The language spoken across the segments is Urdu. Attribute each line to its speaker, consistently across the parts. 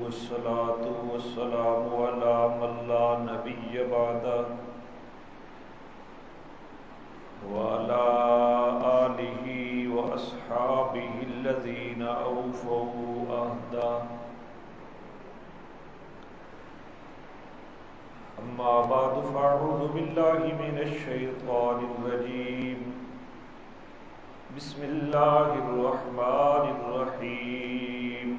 Speaker 1: والصلاة والسلام على من لا نبي بعده وعلى آله وأصحابه الذين أوفوا عهده. أما بعد فأعوذ بالله من الشيطان الرجيم. بسم الله الرحمن الرحيم.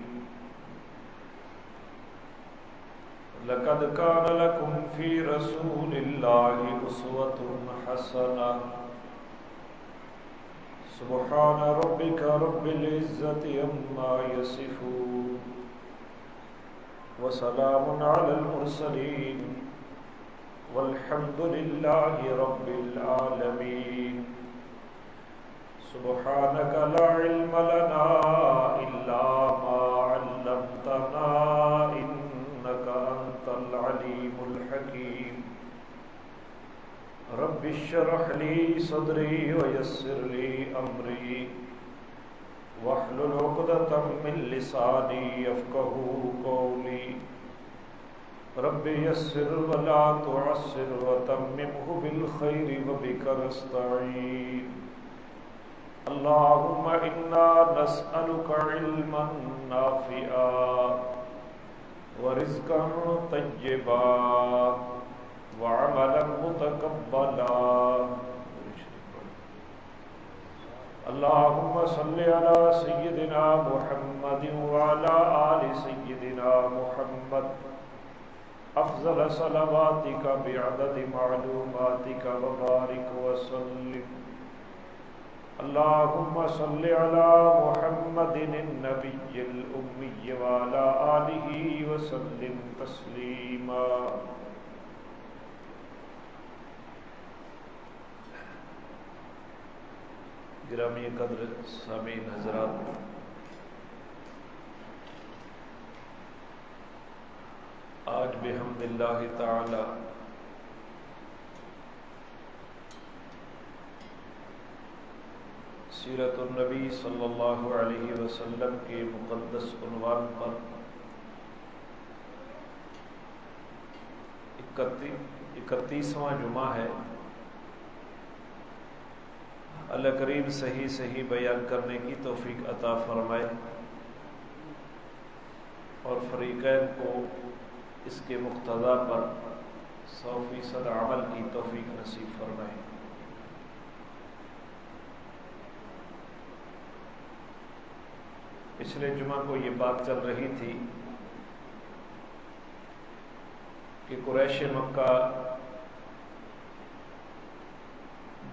Speaker 1: لقد كان لكم في رسول الله أسوة حسنة. سبحان ربك رب العزة عما يصفون وسلام على المرسلين والحمد لله رب العالمين. سبحانك لا علم لنا إلا ما علمتنا إنك أنت العليم الحكيم. رب اشرح لي صدري ويسر لي أمري واحلل عقدة من لساني يفقهوا قولي. رب يسر ولا تعسر وتممه بالخير وبك نستعين. اللهم إنا نسألك علما نافعا ورزقا طيبا وعملا متقبلا. اللهم صل على سيدنا محمد وعلى آل سيدنا محمد أفضل صلواتك بعدد معلوماتك وبارك وسلم. اللهم صل على محمد النبي الأمي وعلى آله وسلم تسليما. گرامی قدر سامعین حضرات، آج بحمد اللہ تعالی سیرت النبی صلی اللہ علیہ وسلم کے مقدس عنوان پر 31واں جمعہ ہے. اللہ کریم صحیح بیان کرنے کی توفیق عطا فرمائے اور فریقین کو اس کے مقتضا پر 100% عمل کی توفیق نصیب فرمائے. پچھلے جمعہ کو یہ بات چل رہی تھی کہ قریش مکہ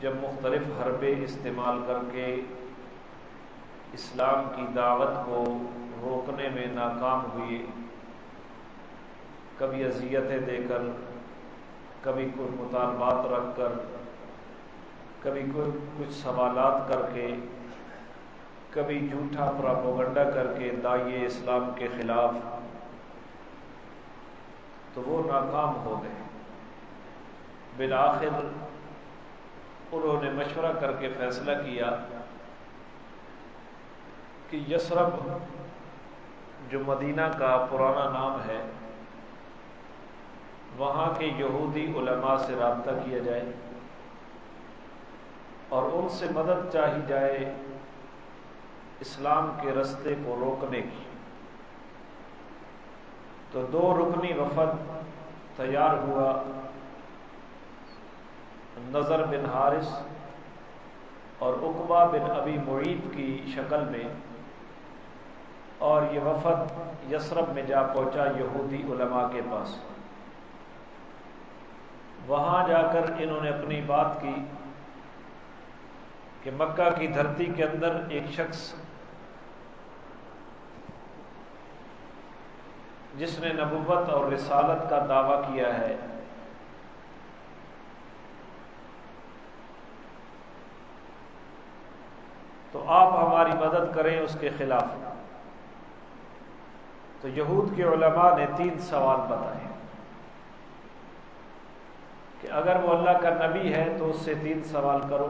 Speaker 1: جب مختلف حربے استعمال کر کے اسلام کی دعوت کو روکنے میں ناکام ہوئے، کبھی اذیتیں دے کر، کبھی کچھ مطالبات رکھ کر، کبھی کچھ سوالات کر کے، کبھی جھوٹا پراپیگنڈا کر کے داعیے اسلام کے خلاف، تو وہ ناکام ہو گئے. بالآخر انہوں نے مشورہ کر کے فیصلہ کیا کہ یثرب جو مدینہ کا پرانا نام ہے، وہاں کے یہودی علماء سے رابطہ کیا جائے اور ان سے مدد چاہی جائے اسلام کے رستے کو روکنے کی. تو 2 رکنی وفد تیار ہوا، نضر بن حارث اور عقبہ بن ابی معیط کی شکل میں، اور یہ وفد یثرب میں جا پہنچا یہودی علماء کے پاس. وہاں جا کر انہوں نے اپنی بات کی کہ مکہ کی دھرتی کے اندر ایک شخص جس نے نبوت اور رسالت کا دعویٰ کیا ہے، تو آپ ہماری مدد کریں اس کے خلاف. تو یہود کے علماء نے 3 سوال بتائے کہ اگر وہ اللہ کا نبی ہے تو اس سے 3 سوال کرو.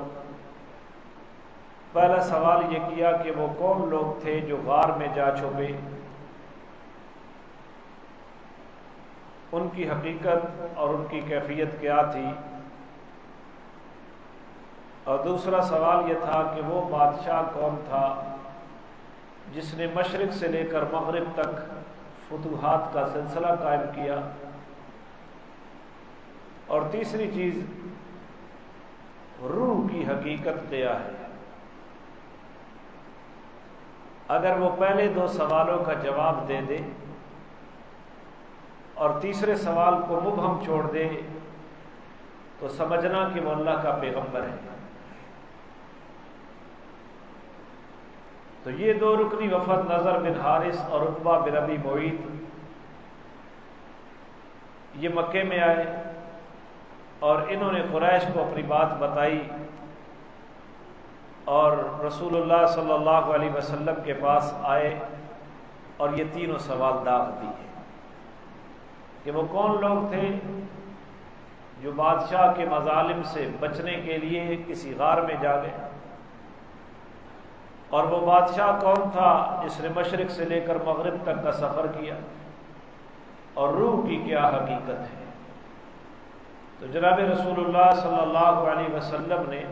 Speaker 1: پہلا سوال یہ کیا کہ وہ کون لوگ تھے جو غار میں جا چھپے ان کی حقیقت اور ان کی کیفیت کیا تھی، اور دوسرا سوال یہ تھا کہ وہ بادشاہ کون تھا جس نے مشرق سے لے کر مغرب تک فتوحات کا سلسلہ قائم کیا، اور تیسری چیز روح کی حقیقت کیا ہے۔ اگر وہ پہلے دو سوالوں کا جواب دے دے اور تیسرے سوال کو مبہم چھوڑ دے تو سمجھنا کہ وہ اللہ کا پیغمبر ہے۔ تو یہ دو رکنی وفد نضر بن حارث اور عقبہ بن ابی معیط یہ مکے میں آئے اور انہوں نے قریش کو اپنی بات بتائی اور رسول اللہ صلی اللہ علیہ وسلم کے پاس آئے اور یہ تینوں سوال داغ دیے کہ وہ کون لوگ تھے جو بادشاہ کے مظالم سے بچنے کے لیے کسی غار میں جا گئے، اور وہ بادشاہ کون تھا جس نے مشرق سے لے کر مغرب تک کا سفر کیا، اور روح کی کیا حقیقت ہے۔ تو جناب رسول اللہ صلی اللہ علیہ وسلم نے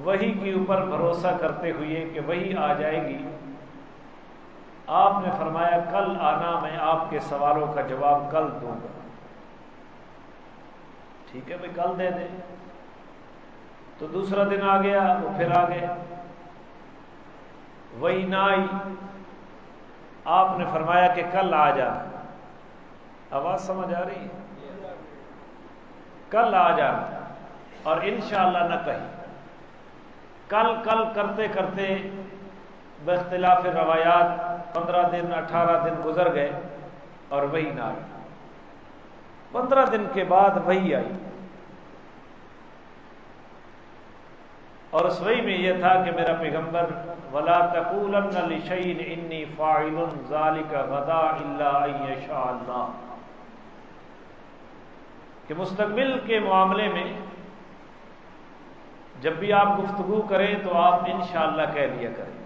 Speaker 1: وحی کے اوپر بھروسہ کرتے ہوئے کہ وحی آ جائے گی، آپ نے فرمایا کل آنا، میں آپ کے سوالوں کا جواب کل دوں گا۔ ٹھیک ہے بھائی، کل دے دیں۔ تو دوسرا دن آ گیا، وہ پھر آ گئے، وہی نہ آئی، آپ نے فرمایا کہ کل آ جا۔ آواز سمجھ آ رہی ہے؟ کل آ جا، اور انشاءاللہ نہ کہی۔ کل کل کرتے کرتے باختلاف روایات 15 دن 18 دن گزر گئے اور وہی نہ آئی۔ 15 دن کے بعد وہی آئی، اور اس وحی میں یہ تھا کہ میرا پیغمبر وَلَا تَقُولَنَّ لِشَيْءٍ إِنِّي فَاعِلٌ ذَلِكَ غَدًا إِلَّا أَن يَشَاءَ اللَّهُ، کہ مستقبل کے معاملے میں جب بھی آپ گفتگو کریں تو آپ انشاءاللہ کہہ لیا کریں،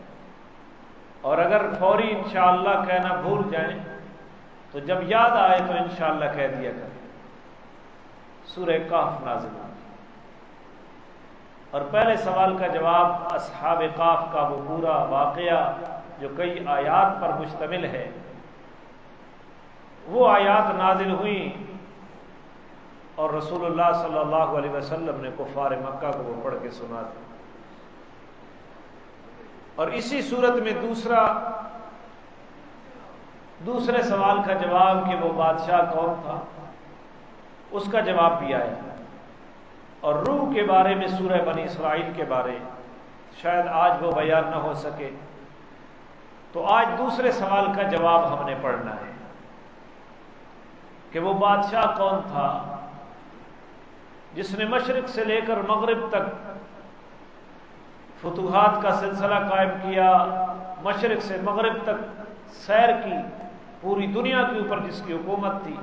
Speaker 1: اور اگر فوری انشاءاللہ کہنا بھول جائیں تو جب یاد آئے تو انشاءاللہ کہہ دیا کریں۔ سورہ کہف نازل ہوئی، اور پہلے سوال کا جواب اصحاب کہف کا وہ پورا واقعہ جو کئی آیات پر مشتمل ہے، وہ آیات نازل ہوئیں اور رسول اللہ صلی اللہ علیہ وسلم نے کفار مکہ کو وہ پڑھ کے سنا دی۔ اور اسی صورت میں دوسرے سوال کا جواب کہ وہ بادشاہ کون تھا، اس کا جواب بھی آیا، اور روح کے بارے میں سورہ بنی اسرائیل کے بارے شاید آج وہ بیان نہ ہو سکے، تو آج دوسرے سوال کا جواب ہم نے پڑھنا ہے کہ وہ بادشاہ کون تھا جس نے مشرق سے لے کر مغرب تک فتوحات کا سلسلہ قائم کیا، مشرق سے مغرب تک سیر کی، پوری دنیا کے اوپر جس کی حکومت تھی،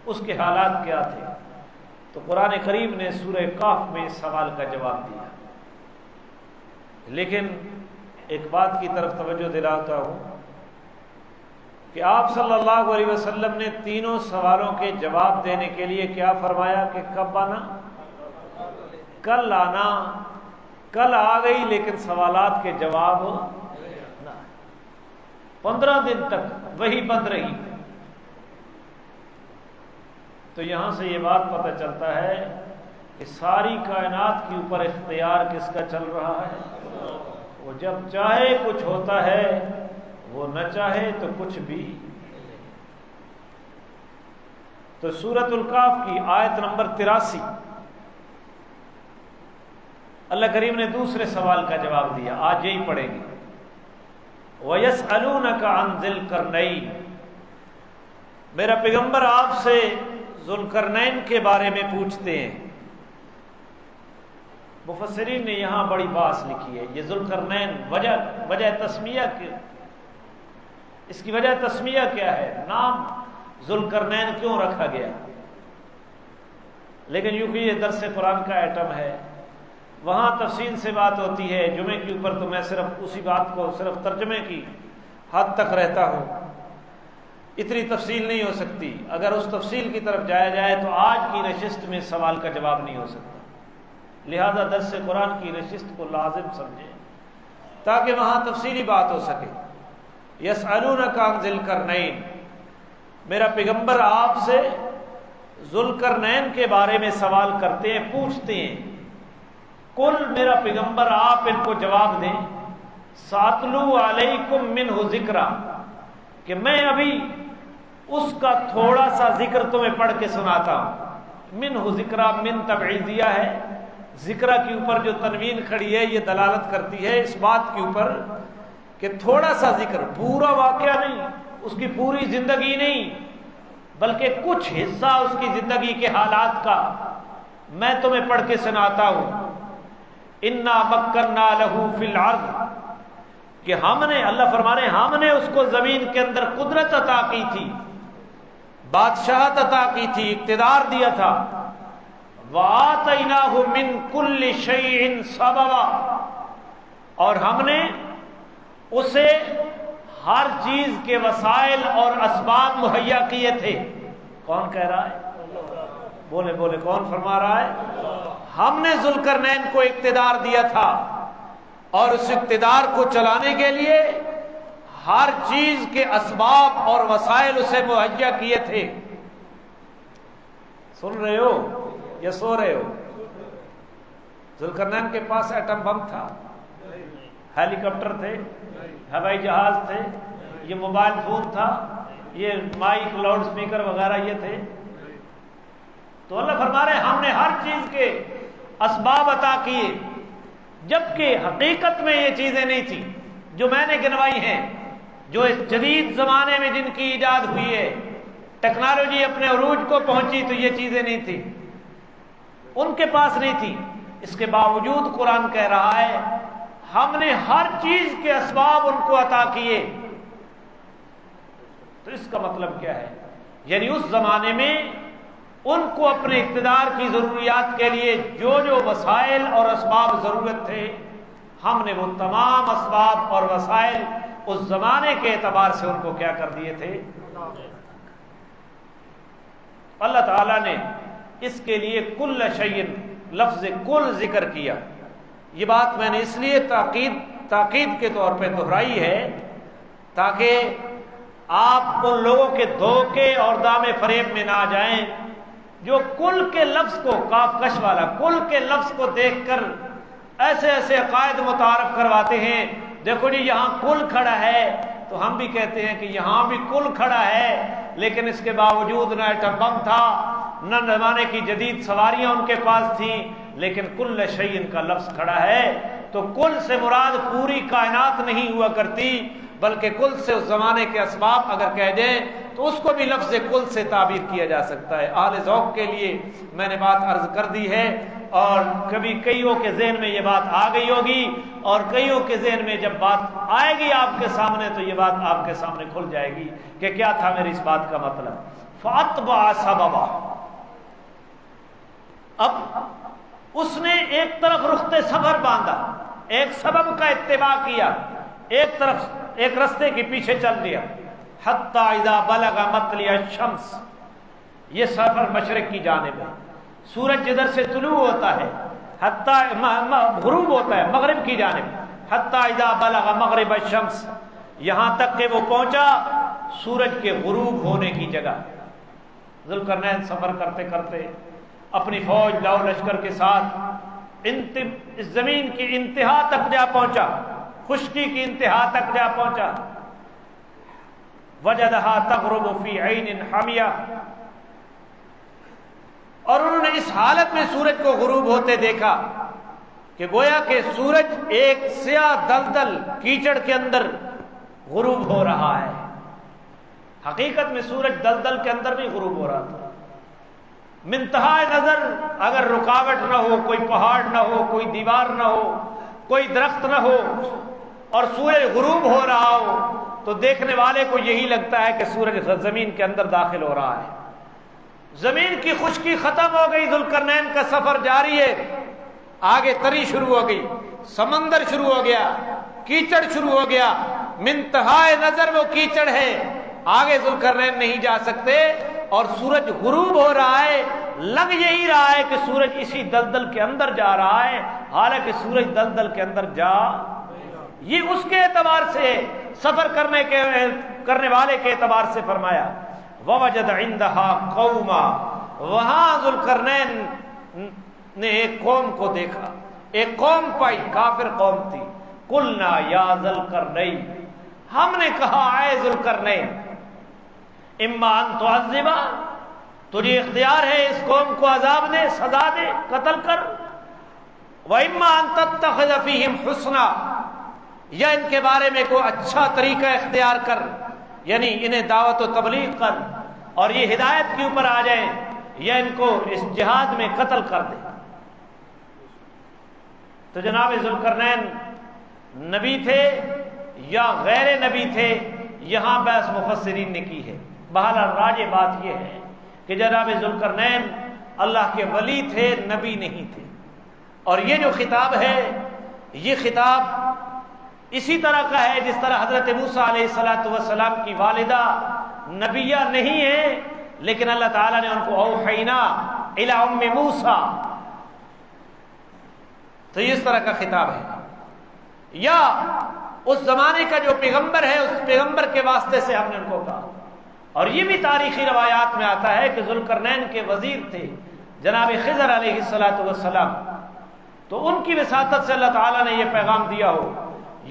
Speaker 1: اس کے حالات کیا تھے۔ تو قرآن کریم نے سورہ کہف میں اس سوال کا جواب دیا۔ لیکن ایک بات کی طرف توجہ دلاتا ہوں کہ آپ صلی اللہ علیہ وسلم نے تینوں سوالوں کے جواب دینے کے لیے کیا فرمایا کہ کب آنا؟ کل آنا۔ کل آ گئی لیکن سوالات کے جواب نہ، 15 دن تک وہی بند رہی۔ تو یہاں سے یہ بات پتہ چلتا ہے کہ ساری کائنات کے اوپر اختیار کس کا چل رہا ہے؟ وہ جب چاہے کچھ ہوتا ہے، وہ نہ چاہے تو کچھ بھی۔ تو سورۃ الکہف کی آیت نمبر 83 اللہ کریم نے دوسرے سوال کا جواب دیا، آج یہی پڑھیں گے۔ وَيَسْأَلُونَكَ عَنْ ذِي الْقَرْنَيْنِ، میرا پیغمبر آپ سے ذوالقرنین کے بارے میں پوچھتے ہیں۔ مفسرین نے یہاں بڑی بات لکھی ہے، یہ ذوالقرنین وجہ تسمیہ کی، اس کی وجہ تسمیہ کیا ہے، نام ذوالقرنین کیوں رکھا گیا؟ لیکن یوں کہ یہ درس قرآن کا ایٹم ہے، وہاں تفصیل سے بات ہوتی ہے، جمعے کے اوپر تو میں صرف اسی بات کو صرف ترجمے کی حد تک رہتا ہوں۔ اتنی تفصیل نہیں ہو سکتی. اگر اس تفصیل کی طرف جایا جائے تو آج کی نشست میں سوال کا جواب نہیں ہو سکتا. لہذا درس قرآن کی نشست کو لازم سمجھیں تاکہ وہاں تفصیلی بات ہو سکے. یسألونک عن ذی القرنین، میرا پیغمبر آپ سے ذوالقرنین کے بارے میں سوال کرتے ہیں، پوچھتے ہیں. قل، میرا پیغمبر آپ ان کو جواب دیں، ساتلو علیکم منہ ذکرا، کہ میں ابھی اس کا تھوڑا سا ذکر تمہیں پڑھ کے سناتا ہوں. منہ ذکرا، من تبعیضیہ ہے، ذکرہ کے اوپر جو تنوین کھڑی ہے یہ دلالت کرتی ہے اس بات کے اوپر کہ تھوڑا سا ذکر، پورا واقعہ نہیں، اس کی پوری زندگی نہیں، بلکہ کچھ حصہ اس کی زندگی کے حالات کا میں تمہیں پڑھ کے سناتا ہوں. انا مکننا لہ فی الارض، کہ ہم نے، اللہ فرما رہے ہیں ہم نے اس کو زمین کے اندر قدرت عطا کی تھی، بادشاہت عطا کی تھی، اقتدار دیا تھا. وَآتَيْنَاهُ مِن كُلِّ شَيْءٍ سَبَبًا، اور ہم نے اسے ہر چیز کے وسائل اور اسباب مہیا کیے تھے. کون کہہ رہا ہے؟ بولے بولے، کون فرما رہا ہے؟ ہم نے ذوالقرنین کو اقتدار دیا تھا اور اس اقتدار کو چلانے کے لیے ہر چیز کے اسباب اور وسائل اسے مہیا کیے تھے. سن رہے ہو یا سو رہے ہو؟ ذوالقرنین کے پاس ایٹم بم تھا، ہیلی کاپٹر تھے، ہوائی جہاز تھے، یہ موبائل فون تھا، یہ مائک، لاؤڈ سپیکر وغیرہ یہ تھے. تو اللہ فرما رہے ہیں ہم نے ہر چیز کے اسباب عطا کیے، جبکہ حقیقت میں یہ چیزیں نہیں تھیں جو میں نے گنوائی ہیں. جو اس جدید زمانے میں جن کی ایجاد ہوئی ہے، ٹیکنالوجی اپنے عروج کو پہنچی، تو یہ چیزیں نہیں تھیں، ان کے پاس نہیں تھی. اس کے باوجود قرآن کہہ رہا ہے ہم نے ہر چیز کے اسباب ان کو عطا کیے. تو اس کا مطلب کیا ہے؟ یعنی اس زمانے میں ان کو اپنے اقتدار کی ضروریات کے لیے جو جو وسائل اور اسباب ضرورت تھے، ہم نے وہ تمام اسباب اور وسائل اس زمانے کے اعتبار سے ان کو کیا کر دیے تھے. اللہ تعالیٰ نے اس کے لیے کل شیء، لفظ کل ذکر کیا. یہ بات میں نے اس لیے تاکید کے طور پہ دہرائی ہے تاکہ آپ ان لوگوں کے دھوکے اور دام فریب میں نہ آ جائیں جو کل کے لفظ کو، کاف کش والا کل کے لفظ کو دیکھ کر ایسے ایسے عقائد متعارف کرواتے ہیں. دیکھو جی یہاں کل کھڑا ہے تو ہم بھی کہتے ہیں کہ یہاں بھی کل کھڑا ہے، لیکن اس کے باوجود نہ ایٹم بم تھا، نہ زمانے کی جدید سواریاں ان کے پاس تھیں، لیکن کل شیء کا لفظ کھڑا ہے. تو کل سے مراد پوری کائنات نہیں ہوا کرتی، بلکہ کل سے اس زمانے کے اسباب اگر کہہ جائیں تو اس کو بھی لفظ کل سے تعبیر کیا جا سکتا ہے. اہل ذوق کے لیے میں نے بات عرض کر دی ہے، اور کبھی کئیوں کے ذہن میں یہ بات آ گئی ہوگی، اور کئیوں کے ذہن میں جب بات آئے گی آپ کے سامنے تو یہ بات آپ کے سامنے کھل جائے گی کہ کیا تھا میری اس بات کا مطلب. فَأَتْبَعَ سَبَبًا، اب اس نے ایک طرف رخت سفر باندھا، ایک سبب کا اتباع کیا، ایک طرف ایک رستے کے پیچھے چل دیا. حَتَّى إِذَا بَلَغَ مَطْلِعَ الشَّمْسِ، یہ سفر مشرق کی جانب ہے، سورج جدھر سے طلوع ہوتا ہے غروب ہوتا ہے مغرب کی جانب. حَتَّى إِذَا بَلَغَ مَغْرِبَ الشَّمْسِ، یہاں تک کہ وہ پہنچا سورج کے غروب ہونے کی جگہ. ذوالقرنین سفر کرتے کرتے اپنی فوج لاؤ لشکر کے ساتھ اس زمین کی انتہا تک جا پہنچا، خشکی کی انتہا تک جا پہنچا. وجدها تغرب فی عین حامیہ، اور انہوں نے اس حالت میں سورج کو غروب ہوتے دیکھا کہ گویا کہ سورج ایک سیاہ دلدل کیچڑ کے اندر غروب ہو رہا ہے. حقیقت میں سورج دلدل کے اندر بھی غروب ہو رہا تھا. منتہائے نظر اگر رکاوٹ نہ ہو، کوئی پہاڑ نہ ہو، کوئی دیوار نہ ہو، کوئی درخت نہ ہو، اور سورج غروب ہو رہا ہو تو دیکھنے والے کو یہی لگتا ہے کہ سورج زمین کے اندر داخل ہو رہا ہے. زمین کی خشکی ختم ہو گئی، ذوالقرنین کا سفر جاری ہے. آگے تری شروع ہو گئی، سمندر شروع ہو گیا، کیچڑ شروع ہو گیا. منتہائے نظر وہ کیچڑ ہے، آگے ذوالقرنین نہیں جا سکتے، اور سورج غروب ہو رہا ہے، لگ یہی رہا ہے کہ سورج اسی دلدل کے اندر جا رہا ہے، حالانکہ سورج دلدل کے اندر جا، یہ اس کے اعتبار سے سفر کرنے والے کے اعتبار سے فرمایا۔ وَوَجَدَ عِندَهَا قَوْمًا، وہاں ذوالقرنین نے ایک قوم کو دیکھا، ایک قوم پائی، کافر قوم تھی۔ قُلْنَا يَا ذَوَالْقَرْنَيْنِ، ہم نے کہا اے ذوالقرنین، اما ان تعذب، تجھے اختیار ہے اس قوم کو عذاب دے، سزا دے، قتل کر، وَإِمَّا أَن تَتَّخِذَ فِيهِمْ حُسْنًا، یا ان کے بارے میں کوئی اچھا طریقہ اختیار کر، یعنی انہیں دعوت و تبلیغ کر اور یہ ہدایت کے اوپر آ جائیں، یا ان کو اس جہاد میں قتل کر دے۔ تو جناب ذوالقرنین نبی تھے یا غیر نبی تھے، یہاں بحث مفسرین نے کی ہے۔ بہرحال راجح بات یہ ہے کہ جناب ذوالقرنین اللہ کے ولی تھے، نبی نہیں تھے، اور یہ جو خطاب ہے یہ خطاب اسی طرح کا ہے جس طرح حضرت موسیٰ علیہ السلام کی والدہ نبیہ نہیں ہے، لیکن اللہ تعالیٰ نے ان کو اوحینا الی ام موسیٰ، تو یہ اس طرح کا خطاب ہے۔ یا اس زمانے کا جو پیغمبر ہے، اس پیغمبر کے واسطے سے ہم نے ان کو کہا۔ اور یہ بھی تاریخی روایات میں آتا ہے کہ ذوالقرنین کے وزیر تھے جناب خضر علیہ السلام، تو ان کی وساطت سے اللہ تعالیٰ نے یہ پیغام دیا ہو،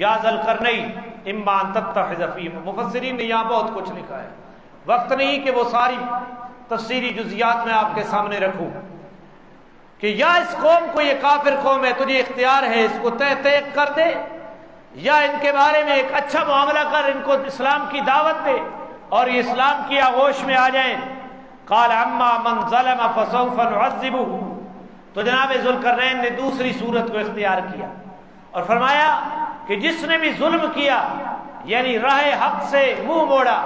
Speaker 1: یا ذوالقرنین اما ان تتخذ فیہم۔ مفسرین نے یہاں بہت کچھ لکھا ہے، وقت نہیں کہ وہ ساری تفسیری جزیات میں آپ کے سامنے رکھوں، کہ یا اس قوم کو، یہ کافر قوم ہے، تجھے اختیار ہے اس کو طے کر دے، یا ان کے بارے میں ایک اچھا معاملہ کر، ان کو اسلام کی دعوت دے اور یہ اسلام کی آغوش میں آ جائیں۔ قال اما من ظلم فسوف نعذبہ، تو جناب ذوالقرنین نے دوسری صورت کو اختیار کیا اور فرمایا کہ جس نے بھی ظلم کیا، یعنی راہ حق سے منہ موڑا،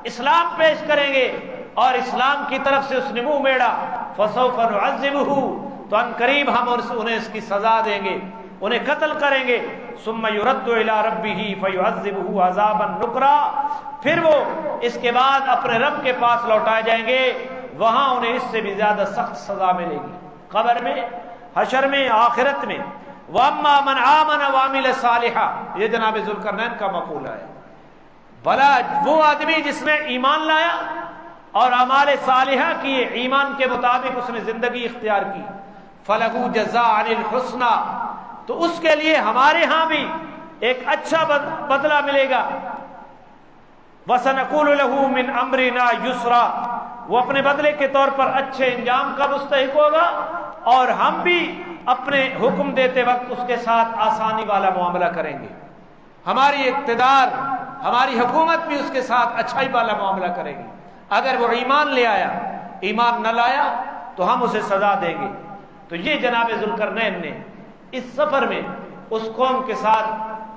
Speaker 1: اسلام پیش کریں گے اور اسلام کی طرف سے اس نے منہ موڑا، فسوف نعذبہ، تو ان قریب ہم انہیں اس کی سزا دیں گے، انہیں قتل کریں گے۔ ثم يرد الى ربه فيعذبه عذابا نکرا، پھر وہ اس کے بعد اپنے رب کے پاس لوٹائے جائیں گے، وہاں انہیں اس سے بھی زیادہ سخت سزا ملے گی، قبر میں، حشر میں، آخرت میں۔ واما من آمن وعمل صالحا، یہ جناب ذوالقرنین کا مقولہ ہے، بھلا وہ آدمی جس نے ایمان لایا اور اعمال صالحہ کیے، ایمان کے مطابق اس نے زندگی اختیار کی، فلہو جزاء الحسنی، تو اس کے لیے ہمارے ہاں بھی ایک اچھا بدلہ ملے گا۔ وَسَنَقُولُ لَهُ مِنْ أَمْرِنَا يُسْرًا، وہ اپنے بدلے کے طور پر اچھے انجام کا مستحق ہوگا، اور ہم بھی اپنے حکم دیتے وقت اس کے ساتھ آسانی والا معاملہ کریں گے، ہماری اقتدار، ہماری حکومت بھی اس کے ساتھ اچھائی والا معاملہ کرے گی۔ اگر وہ ایمان لے آیا، ایمان نہ لایا تو ہم اسے سزا دیں گے۔ تو یہ جناب ذوالقرنین نے اس سفر میں اس قوم کے ساتھ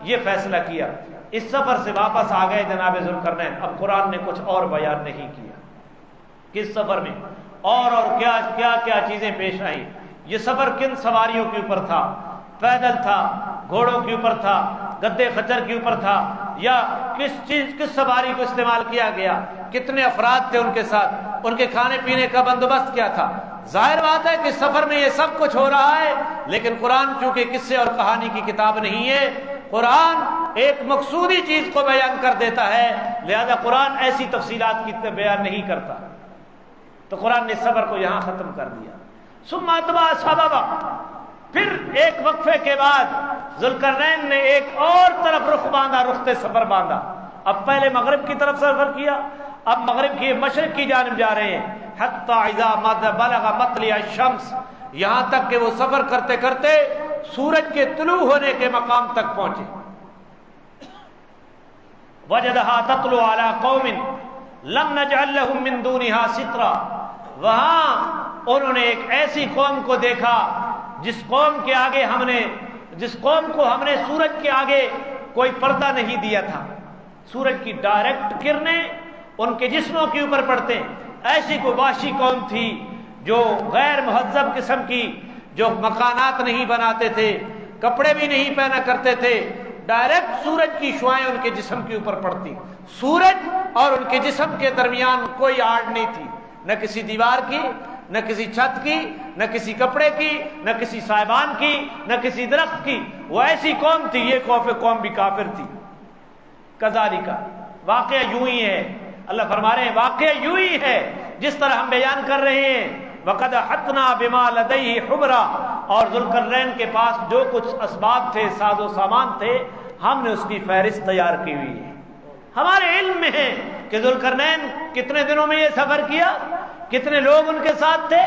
Speaker 1: یہ فیصلہ کیا۔ اس سفر سے واپس آ گئے جناب ذوالقرنین۔ اب قرآن نے کچھ اور بیان نہیں کیا کس سفر میں اور کیا کیا کیا چیزیں پیش آئیں، یہ سفر کن سواریوں کے اوپر تھا، پیدل تھا، گھوڑوں کے اوپر تھا، گدے خچر کے اوپر تھا، یا کس سواری کو استعمال کیا گیا، کتنے افراد تھے ان کے ساتھ، ان کے کھانے پینے کا بندوبست کیا تھا۔ ظاہر بات ہے کہ سفر میں یہ سب کچھ ہو رہا ہے، لیکن قرآن چونکہ قصے اور کہانی کی کتاب نہیں ہے، قرآن ایک مقصودی چیز کو بیان کر دیتا ہے، لہذا قرآن ایسی تفصیلات کی بیان نہیں کرتا۔ تو قرآن نے سفر کو یہاں ختم کر دیا۔ ثم اتبع سببا، پھر ایک وقفے کے بعد ذوالقرنین نے ایک اور طرف رخ باندھا، رخت سفر باندھا۔ اب پہلے مغرب کی طرف سفر کیا، اب مغرب کی مشرق کی جانب جا رہے ہیں۔ حتی اذا بلغ مطلع الشمس، یہاں تک کہ وہ سفر کرتے کرتے سورج کے طلوع ہونے کے مقام تک پہنچے۔ وجدها تطلع على قوم لم نجعل لهم من دونها سترا، وہاں انہوں نے ایک ایسی قوم کو دیکھا جس قوم کو ہم نے سورج کے آگے کوئی پردہ نہیں دیا تھا، سورج کی ڈائریکٹ کرنیں ان کے جسموں کے اوپر پڑتے۔ ایسی کوئی وحشی قوم تھی جو غیر مہذب قسم کی، جو مکانات نہیں بناتے تھے، کپڑے بھی نہیں پہنا کرتے تھے، ڈائریکٹ سورج کی شعائیں ان کے جسم کے اوپر پڑتی۔ سورج اور ان کے جسم کے درمیان کوئی آڑ نہیں تھی، نہ کسی دیوار کی، نہ کسی چھت کی، نہ کسی کپڑے کی، نہ کسی صاحبان کی، نہ کسی درخت کی۔ وہ ایسی قوم تھی، یہ قوم بھی کافر تھی۔ کذالک، واقعہ یوں ہی ہے، اللہ فرما رہے ہیں واقعہ یوں ہی ہے جس طرح ہم بیان کر رہے ہیں۔ وَقَدْ أَحَطْنَا بِمَا لَدَيْهِ خُبْرًا، اور ذوالقرنین کے پاس جو کچھ اسباب تھے، ساز و سامان تھے، ہم نے اس کی فہرست تیار کی ہوئی ہے۔ ہمارے علم میں ہے کہ ذوالقرنین کتنے دنوں میں یہ سفر کیا، کتنے لوگ ان کے ساتھ تھے،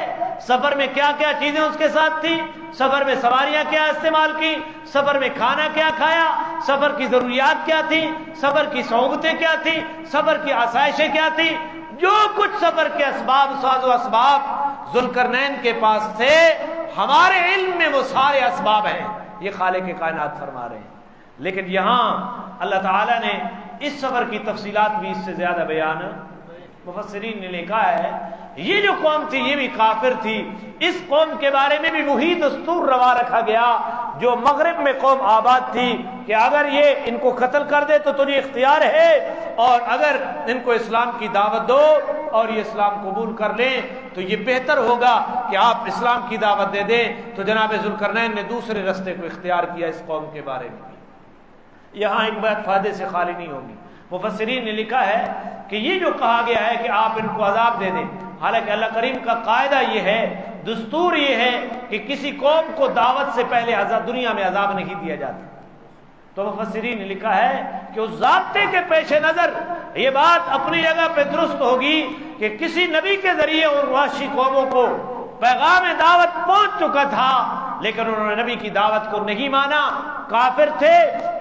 Speaker 1: سفر میں کیا کیا چیزیں اس کے ساتھ تھی، سفر میں سواریاں کیا استعمال کی، سفر میں کھانا کیا کھایا، سفر کی ضروریات کیا تھی، سفر کی صحبتیں کیا تھی، سفر کی آسائشیں کیا تھی، جو کچھ سفر کے اسباب، ساز و اسباب ذوالقرنین کے پاس تھے، ہمارے علم میں وہ سارے اسباب ہیں، یہ خالق کائنات فرما رہے ہیں۔ لیکن یہاں اللہ تعالیٰ نے اس سفر کی تفصیلات بھی اس سے زیادہ بیان، مفسرین نے لکھا ہے یہ جو قوم تھی یہ بھی کافر تھی، اس قوم کے بارے میں بھی وہی دستور روا رکھا گیا جو مغرب میں قوم آباد تھی کہ اگر یہ ان کو قتل کر دے تو تجھے اختیار ہے، اور اگر ان کو اسلام کی دعوت دو اور یہ اسلام قبول کر لیں تو یہ بہتر ہوگا کہ آپ اسلام کی دعوت دے دیں۔ تو جناب ذوالقرنین نے دوسرے رستے کو اختیار کیا اس قوم کے بارے میں۔ یہاں ایک بات فائدے سے خالی نہیں ہوگی، مفسرین نے لکھا ہے کہ یہ جو کہا گیا ہے کہ آپ ان کو عذاب دے دیں، حالانکہ اللہ کریم کا قاعدہ یہ ہے، دستور یہ ہے کہ کسی قوم کو دعوت سے پہلے دنیا میں عذاب نہیں دیا جاتا۔ تو مفسرین نے لکھا ہے کہ اس ضابطے کے پیش نظر یہ بات اپنی جگہ پہ درست ہوگی کہ کسی نبی کے ذریعے ان وحشی قوموں کو پیغام دعوت پہنچ چکا تھا، لیکن انہوں نے نبی کی دعوت کو نہیں مانا، کافر تھے،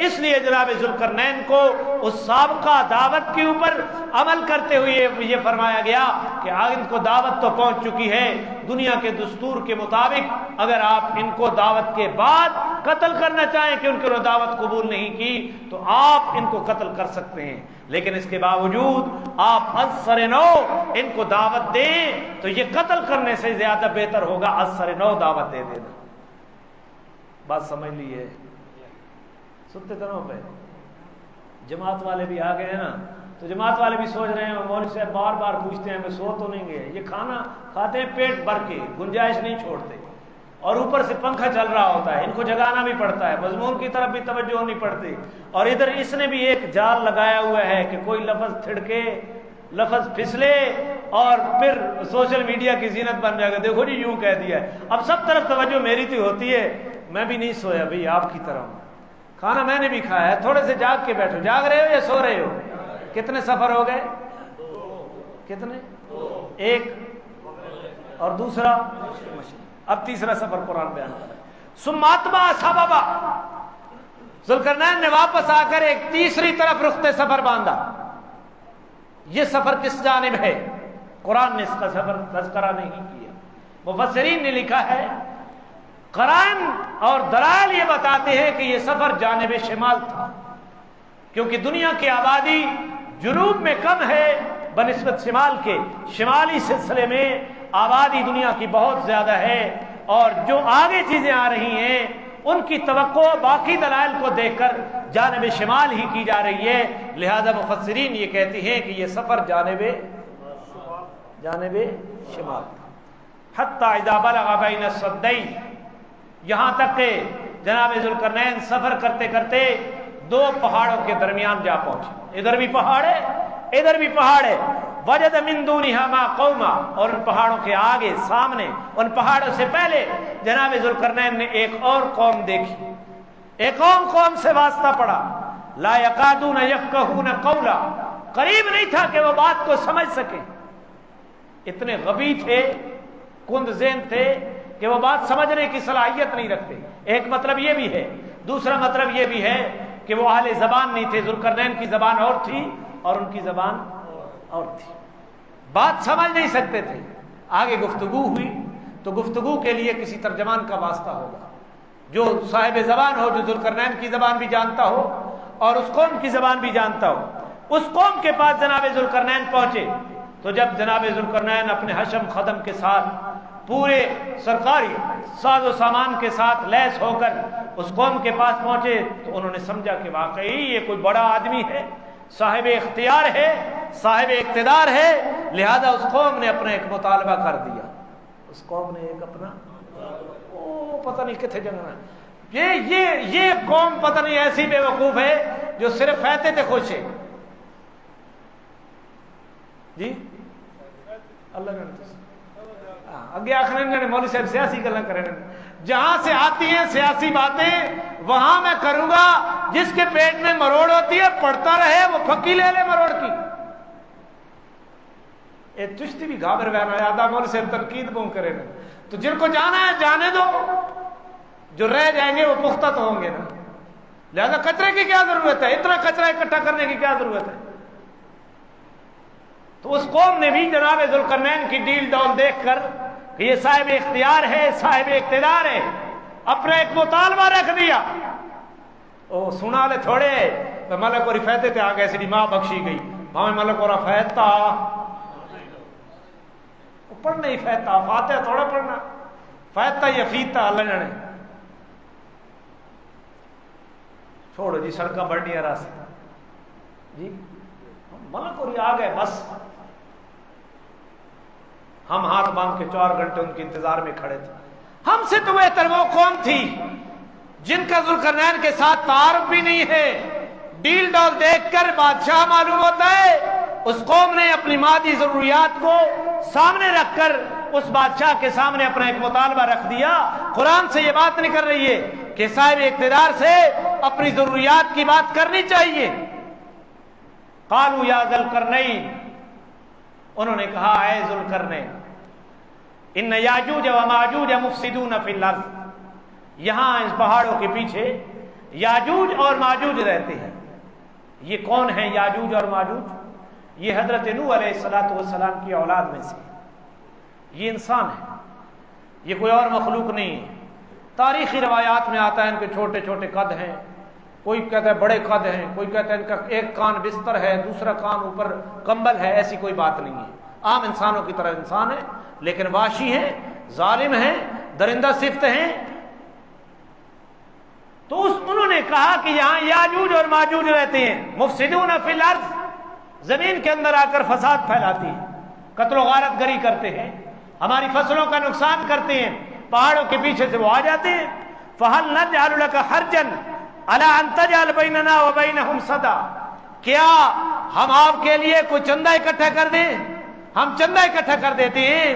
Speaker 1: اس لیے جناب ذوالقرنین کو اس سابقہ دعوت کے اوپر عمل کرتے ہوئے یہ فرمایا گیا کہ ان کو دعوت تو پہنچ چکی ہے، دنیا کے دستور کے مطابق اگر آپ ان کو دعوت کے بعد قتل کرنا چاہیں کہ ان کی دعوت قبول نہیں کی تو آپ ان کو قتل کر سکتے ہیں، لیکن اس کے باوجود آپ ازسر نو ان کو دعوت دیں تو یہ قتل کرنے سے زیادہ بہتر ہوگا ازسر نو دعوت دے دینا۔ بات سمجھ لیے؟ سنتے دنوں پہ جماعت والے بھی آ گئے ہیں نا، تو جماعت والے بھی سوچ رہے ہیں مولوی صاحب بار بار پوچھتے ہیں میں سو تو نہیں گئے، یہ کھانا کھاتے ہیں پیٹ بھر کے، گنجائش نہیں چھوڑتے، اور اوپر سے پنکھا چل رہا ہوتا ہے، ان کو جگانا بھی پڑتا ہے، مضمون کی طرف بھی توجہ ہونی پڑتی، اور ادھر اس نے بھی ایک جال لگایا ہوا ہے کہ کوئی لفظ تھڑکے، لفظ پھسلے اور پھر سوشل میڈیا کی زینت بن جائے گا، دیکھو جی یوں کہہ دیا ہے۔ اب سب طرف توجہ میری تو ہوتی ہے، میں بھی نہیں سویا بھئی آپ کی طرح، کھانا میں نے بھی کھایا ہے، تھوڑے سے جاگ کے بیٹھو۔ جاگ رہے ہو یا سو رہے ہو؟ کتنے سفر ہو گئے؟ کتنے؟ ایک، اور دوسرا اب تیسرا سفر قرآن بیان کر رہا ہے۔ ثم اتبع سببا، ذوالقرنین نے واپس آ کر ایک تیسری طرف رخت سفر باندھا۔ یہ سفر کس جانب ہے؟ قرآن نے اس کا سفر تذکرہ نہیں کیا۔ مفسرین نے لکھا ہے قرآن اور دلائل یہ بتاتے ہیں کہ یہ سفر جانب شمال تھا، کیونکہ دنیا کی آبادی جنوب میں کم ہے بنسبت شمال کے، شمالی سلسلے میں آبادی دنیا کی بہت زیادہ ہے، اور جو آگے چیزیں آ رہی ہیں ان کی توقع باقی دلائل کو دیکھ کر جانب شمال ہی کی جا رہی ہے، لہذا مفسرین یہ کہتے ہیں کہ یہ سفر جانب شمال تھا۔ حتی اذا بلغ بین السدین، یہاں تک کہ جناب ذوالقرنین سفر کرتے کرتے دو پہاڑوں کے درمیان جا پہنچے، ادھر بھی پہاڑ ہے ادھر بھی پہاڑ ہے۔ وجد من دونہا ما قوما، اور ان پہاڑوں کے آگے سامنے ان پہاڑوں سے پہلے جناب ذوالقرنین نے ایک اور قوم دیکھی، ایک اور قوم سے واسطہ پڑا۔ لا یکادون یفقہون قولا، قریب نہیں تھا کہ وہ بات کو سمجھ سکیں، اتنے غبی تھے، کند ذہن تھے کہ وہ بات سمجھنے کی صلاحیت نہیں رکھتے۔ ایک مطلب یہ بھی ہے، دوسرا مطلب یہ بھی ہے کہ وہ اہل زبان نہیں تھے، ذوالقرنین کی زبان اور تھی اور ان کی زبان اور تھی، بات سمجھ نہیں سکتے تھے۔ آگے گفتگو ہوئی تو گفتگو کے لیے کسی ترجمان کا واسطہ ہوگا، جو صاحب زبان ہو، جو ذوالقرنین کی زبان بھی جانتا ہو اور اس قوم کی زبان بھی جانتا ہو۔ اس قوم کے پاس جناب ذوالقرنین پہنچے تو جب جناب ذوالقرنین اپنے حشم خدم کے ساتھ پورے سرکاری ساز و سامان کے ساتھ لیس ہو کر اس قوم کے پاس پہنچے تو انہوں نے سمجھا کہ واقعی یہ کوئی بڑا آدمی ہے، صاحب اختیار ہے، صاحب اقتدار ہے، لہذا اس قوم نے اپنا ایک مطالبہ کر دیا. اس قوم نے ایک اپنا پتہ نہیں کتنے جگہ یہ قوم پتہ نہیں ایسی بے وقوف ہے جو صرف فیتے تے خوش ہے. جی اللہ اگے آخر نے مولوی صاحب سیاسی گلا کریں، جہاں سے آتی ہیں سیاسی باتیں وہاں میں کروں گا. جس کے پیٹ میں مروڑ ہوتی ہے پڑھتا رہے، وہ پھکی لے لے مروڑ کی. ایک چشتی بھی گھابر بہنا ہے آدھا مول سے تنقید بوں کرے نا. تو جن کو جانا ہے جانے دو، جو رہ جائیں گے وہ پختہ تو ہوں گے نا. لہذا کچرے کی کیا ضرورت ہے، اتنا کچرا اکٹھا کرنے کی کیا ضرورت ہے. تو اس قوم نے بھی جناب ذوالقرنین کی ڈیل ڈول دیکھ کر کہ یہ صاحب اختیار ہے، صاحب اقتدار ہے، اپنا ایک مطالبہ رکھ دیا. او سنا لے تھوڑے ملک اور فیتے تے آگے سی ماں بخشی گئی بھاویں ملک اور فیتا پڑھنا ہی فیتا فاتحہ تھوڑا پڑھنا فیتا یا فیتا اللہ جانے. چھوڑو جی سڑکاں بڑھنی ہے راستہ جی ملک اور آ گئے بس. ہم ہاتھ باندھ کے 4 گھنٹے ان کے انتظار میں کھڑے تھے. ہم سے تو بہتر وہ قوم تھی جن کا ذوالقرنین کے ساتھ تعارف بھی نہیں ہے. ڈیل ڈول دیکھ کر بادشاہ معلوم ہوتا ہے. اس قوم نے اپنی مادی ضروریات کو سامنے رکھ کر اس بادشاہ کے سامنے اپنا ایک مطالبہ رکھ دیا. قرآن سے یہ بات نہیں کر رہی ہے کہ صاحب اقتدار سے اپنی ضروریات کی بات کرنی چاہیے. قالوا یا ذوالقرنین، انہوں نے کہا اے ذوالقرنین، ان یاجوج و ماجوج مفسدون فی الارض، یہاں اس پہاڑوں کے پیچھے یاجوج اور ماجوج رہتے ہیں. یہ کون ہیں یاجوج اور ماجوج؟ یہ حضرت نوح علیہ السلام کی اولاد میں سے. یہ انسان ہے، یہ کوئی اور مخلوق نہیں ہے. تاریخی روایات میں آتا ہے ان کے چھوٹے چھوٹے قد ہیں، کوئی کہتا ہے بڑے قد ہیں، کوئی کہتا ہے ان کا ایک کان بستر ہے دوسرا کان اوپر کمبل ہے. ایسی کوئی بات نہیں ہے. عام انسانوں کی طرح انسان ہے، لیکن وحشی ہیں، ظالم ہیں، درندہ صفت ہیں. تو انہوں نے کہا کہ یہاں یاجوج اور ماجوج رہتے ہیں. مفسدون فی الارض، زمین کے اندر آ کر فساد پھیلاتی ہیں، قتل و غارت گری کرتے ہیں، ہماری فصلوں کا نقصان کرتے ہیں. پہاڑوں کے پیچھے سے وہ آ جاتے ہیں. فَهَلْ نَجْعَلُ لَكَ حَرْجًا عَلَىٰ أَن تَجْعَلَ بَيْنَنَا وَبَيْنَهُمْ سَدًّا، کیا ہم آپ کے لیے کوئی چندہ اکٹھا کر دیں؟ ہم چندہ اکٹھا کر دیتے ہیں،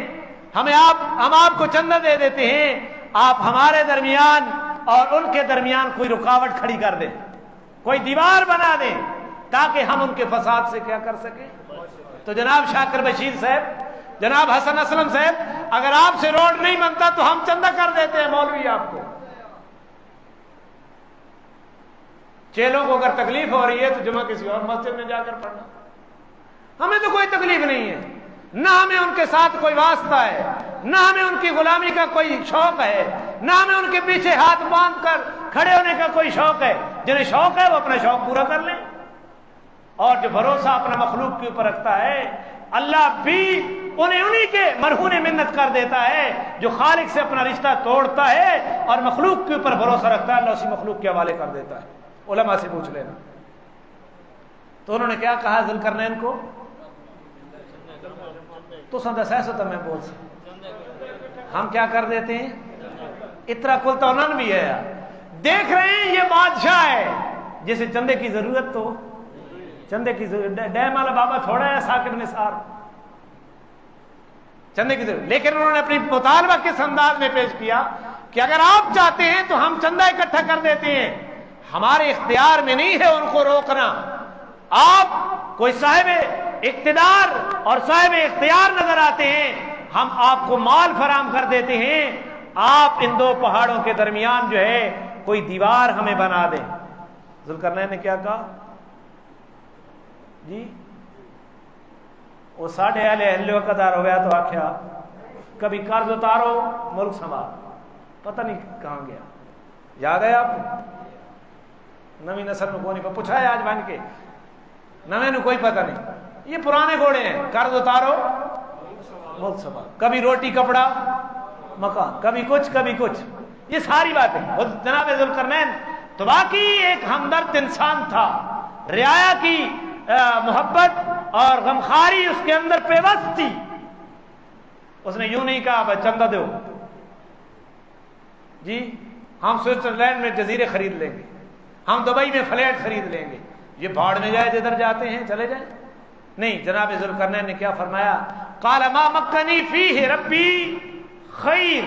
Speaker 1: ہم آپ کو چندہ دے دیتے ہیں، آپ ہمارے درمیان اور ان کے درمیان کوئی رکاوٹ کھڑی کر دیں، کوئی دیوار بنا دیں تاکہ ہم ان کے فساد سے کیا کر سکیں. تو جناب شاکر بشیر صاحب، جناب حسن اسلم صاحب، اگر آپ سے روڈ نہیں بنتا تو ہم چندہ کر دیتے ہیں مولوی آپ کو. چیلوں کو اگر تکلیف ہو رہی ہے تو جمعہ کسی اور مسجد میں جا کر پڑھنا. ہمیں تو کوئی تکلیف نہیں ہے، نہ ہمیں ان کے ساتھ کوئی واسطہ ہے، نہ ہمیں ان کی غلامی کا کوئی شوق ہے، نہ ہمیں ان کے پیچھے ہاتھ باندھ کر کھڑے ہونے کا کوئی شوق ہے. جنہیں شوق ہے وہ اپنا شوق پورا کر لیں. اور جو بھروسہ اپنا مخلوق کے اوپر رکھتا ہے اللہ بھی انہیں کے مرہون منت کر دیتا ہے. جو خالق سے اپنا رشتہ توڑتا ہے اور مخلوق کے اوپر بھروسہ رکھتا ہے اللہ اسی مخلوق کے حوالے کر دیتا ہے. علماء سے پوچھ لینا. تو انہوں نے کیا کہا ذوالقرنین کو؟ تو سندس ایسا تو میں بول سکتا ہم کیا کر دیتے ہیں؟ اترا کل تو انہوں بھی ہے یار. دیکھ رہے ہیں یہ بادشاہ ہے جسے چندے کی ضرورت، تو چندے کی ڈیم والا بابا تھوڑا ہے ثاقب نثار، چندے کی ضرورت. لیکن انہوں نے اپنی مطالبہ کس انداز میں پیش کیا کہ اگر آپ چاہتے ہیں تو ہم چندہ اکٹھا کر دیتے ہیں، ہمارے اختیار میں نہیں ہے ان کو روکنا. آپ کوئی صاحب اقتدار اور صاحب اختیار نظر آتے ہیں، ہم آپ کو مال فراہم کر دیتے ہیں، آپ ان دو پہاڑوں کے درمیان جو ہے کوئی دیوار ہمیں بنا دیں. ذوالقرنین نے کیا کہا جی؟ وہ ساڑھے اہل قدار ہو گیا تو آخیا کبھی قرض اتارو ملک سنبھال. پتہ نہیں کہاں گیا، یاد ہے آپ نوی نسل میں کوئی نہیں پوچھا ہے آج بن کے نویں نے کوئی پتہ نہیں. یہ پرانے گھوڑے ہیں، قرض اتارو ملک سنبھال. کبھی روٹی کپڑا مکان، کبھی کچھ کبھی کچھ، یہ ساری باتیں. جناب ذوالقرنین تو واقعی ایک ہمدرد انسان تھا، رعایا کی
Speaker 2: محبت اور غمخاری اس کے اندر پیوست تھی. اس نے یوں نہیں کہا بھائی چندہ دو جی ہم سوئٹزرلینڈ میں جزیرے خرید لیں گے, ہم دبئی میں فلیٹ خرید لیں گے, یہ بھاڑ میں جائے جدھر جاتے ہیں چلے جائیں. نہیں, جناب ذوالقرنین نے کیا فرمایا؟ قال ما مکنی فیہ ربی خیر.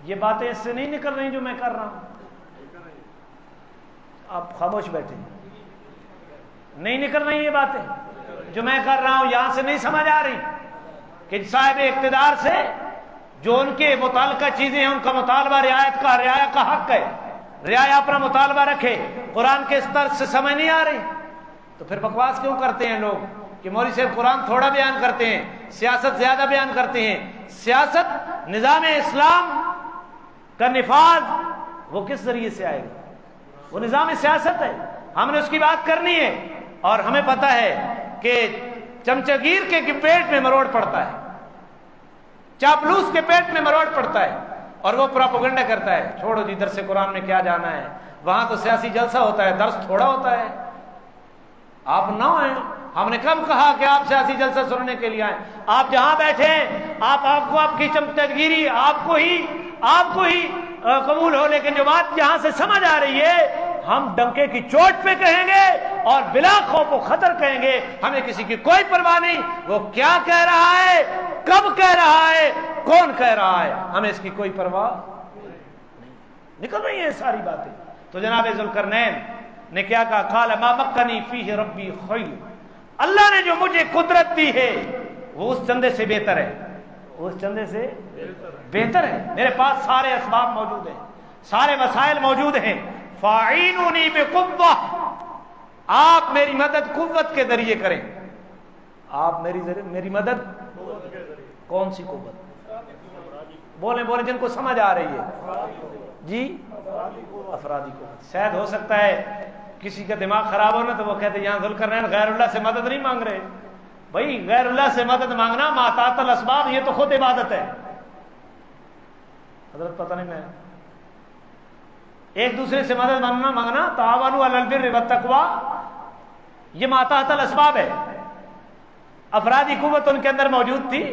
Speaker 2: یہ باتیں اس سے نہیں نکل رہی جو میں کر رہا ہوں. آپ خاموش بیٹھے, نہیں نکل رہی یہ باتیں جو میں کر رہا ہوں, یہاں سے نہیں سمجھ آ رہی کہ صاحب اقتدار سے جو ان کے متعلقہ چیزیں ہیں ان کا مطالبہ رعایا کا حق ہے, رعایا اپنا مطالبہ رکھے. قرآن کے استر سے سمجھ نہیں آ رہی تو پھر بکواس کیوں کرتے ہیں لوگ کہ مولوی صاحب قرآن تھوڑا بیان کرتے ہیں, سیاست زیادہ بیان کرتے ہیں. سیاست نظام اسلام کا نفاذ وہ کس ذریعے سے آئے گا؟ وہ نظام سیاست ہے, ہم نے اس کی بات کرنی ہے. اور ہمیں پتہ ہے کہ چمچگیر کے پیٹ میں مروڑ پڑتا ہے, چاپلوس کے پیٹ میں مروڑ پڑتا ہے اور وہ پراپیگنڈا کرتا ہے. چھوڑو جی درس قرآن میں کیا جانا ہے, وہاں تو سیاسی جلسہ ہوتا ہے, درس تھوڑا ہوتا ہے. آپ نہ آئیں, ہم نے کب کہا کہ آپ سیاسی جلسہ سننے کے لیے آئیں؟ آپ جہاں بیٹھے ہیں آپ کو آپ کی چمچگیری آپ کو ہی قبول ہو, لیکن جو بات یہاں سے سمجھ آ رہی ہے ہم ڈنکے کی چوٹ پہ کہیں گے اور بلا خوف و خطر کہیں گے. ہمیں کسی کی کوئی پرواہ نہیں, وہ کیا کہہ رہا ہے, کب کہہ رہا ہے, کون کہہ رہا ہے, ہمیں اس کی کوئی پرواہ نہیں. نکل رہی ہیں ساری باتیں. تو جناب ذوالقرنین نے کیا کہا؟ قال ما مکنی فیہ ربی خیر. اللہ نے جو مجھے قدرت دی ہے وہ اس چندے سے بہتر ہے, اس چندے سے بہتر ہے. میرے پاس سارے اسباب موجود ہیں, سارے وسائل موجود ہیں. فاعینونی بقوہ, آپ میری مدد قوت کے ذریعے کریں. آپ میری مدد کون سی قوت؟ بولیں جن کو سمجھ آ رہی ہے جی. افرادی قوت. شاید ہو سکتا ہے کسی کا دماغ خراب ہونا تو وہ کہتے ہیں یہاں ذوالقرنین غیر اللہ سے مدد نہیں مانگ رہے. بھائی غیر اللہ سے مدد مانگنا ماتات الاسباب, یہ تو خود عبادت ہے. حضرت پتہ نہیں, میں ایک دوسرے سے مدد مانگنا تعاونوا علی البر والتقوی, یہ ماتات الاسباب ہے. افرادی قوت ان کے اندر موجود تھی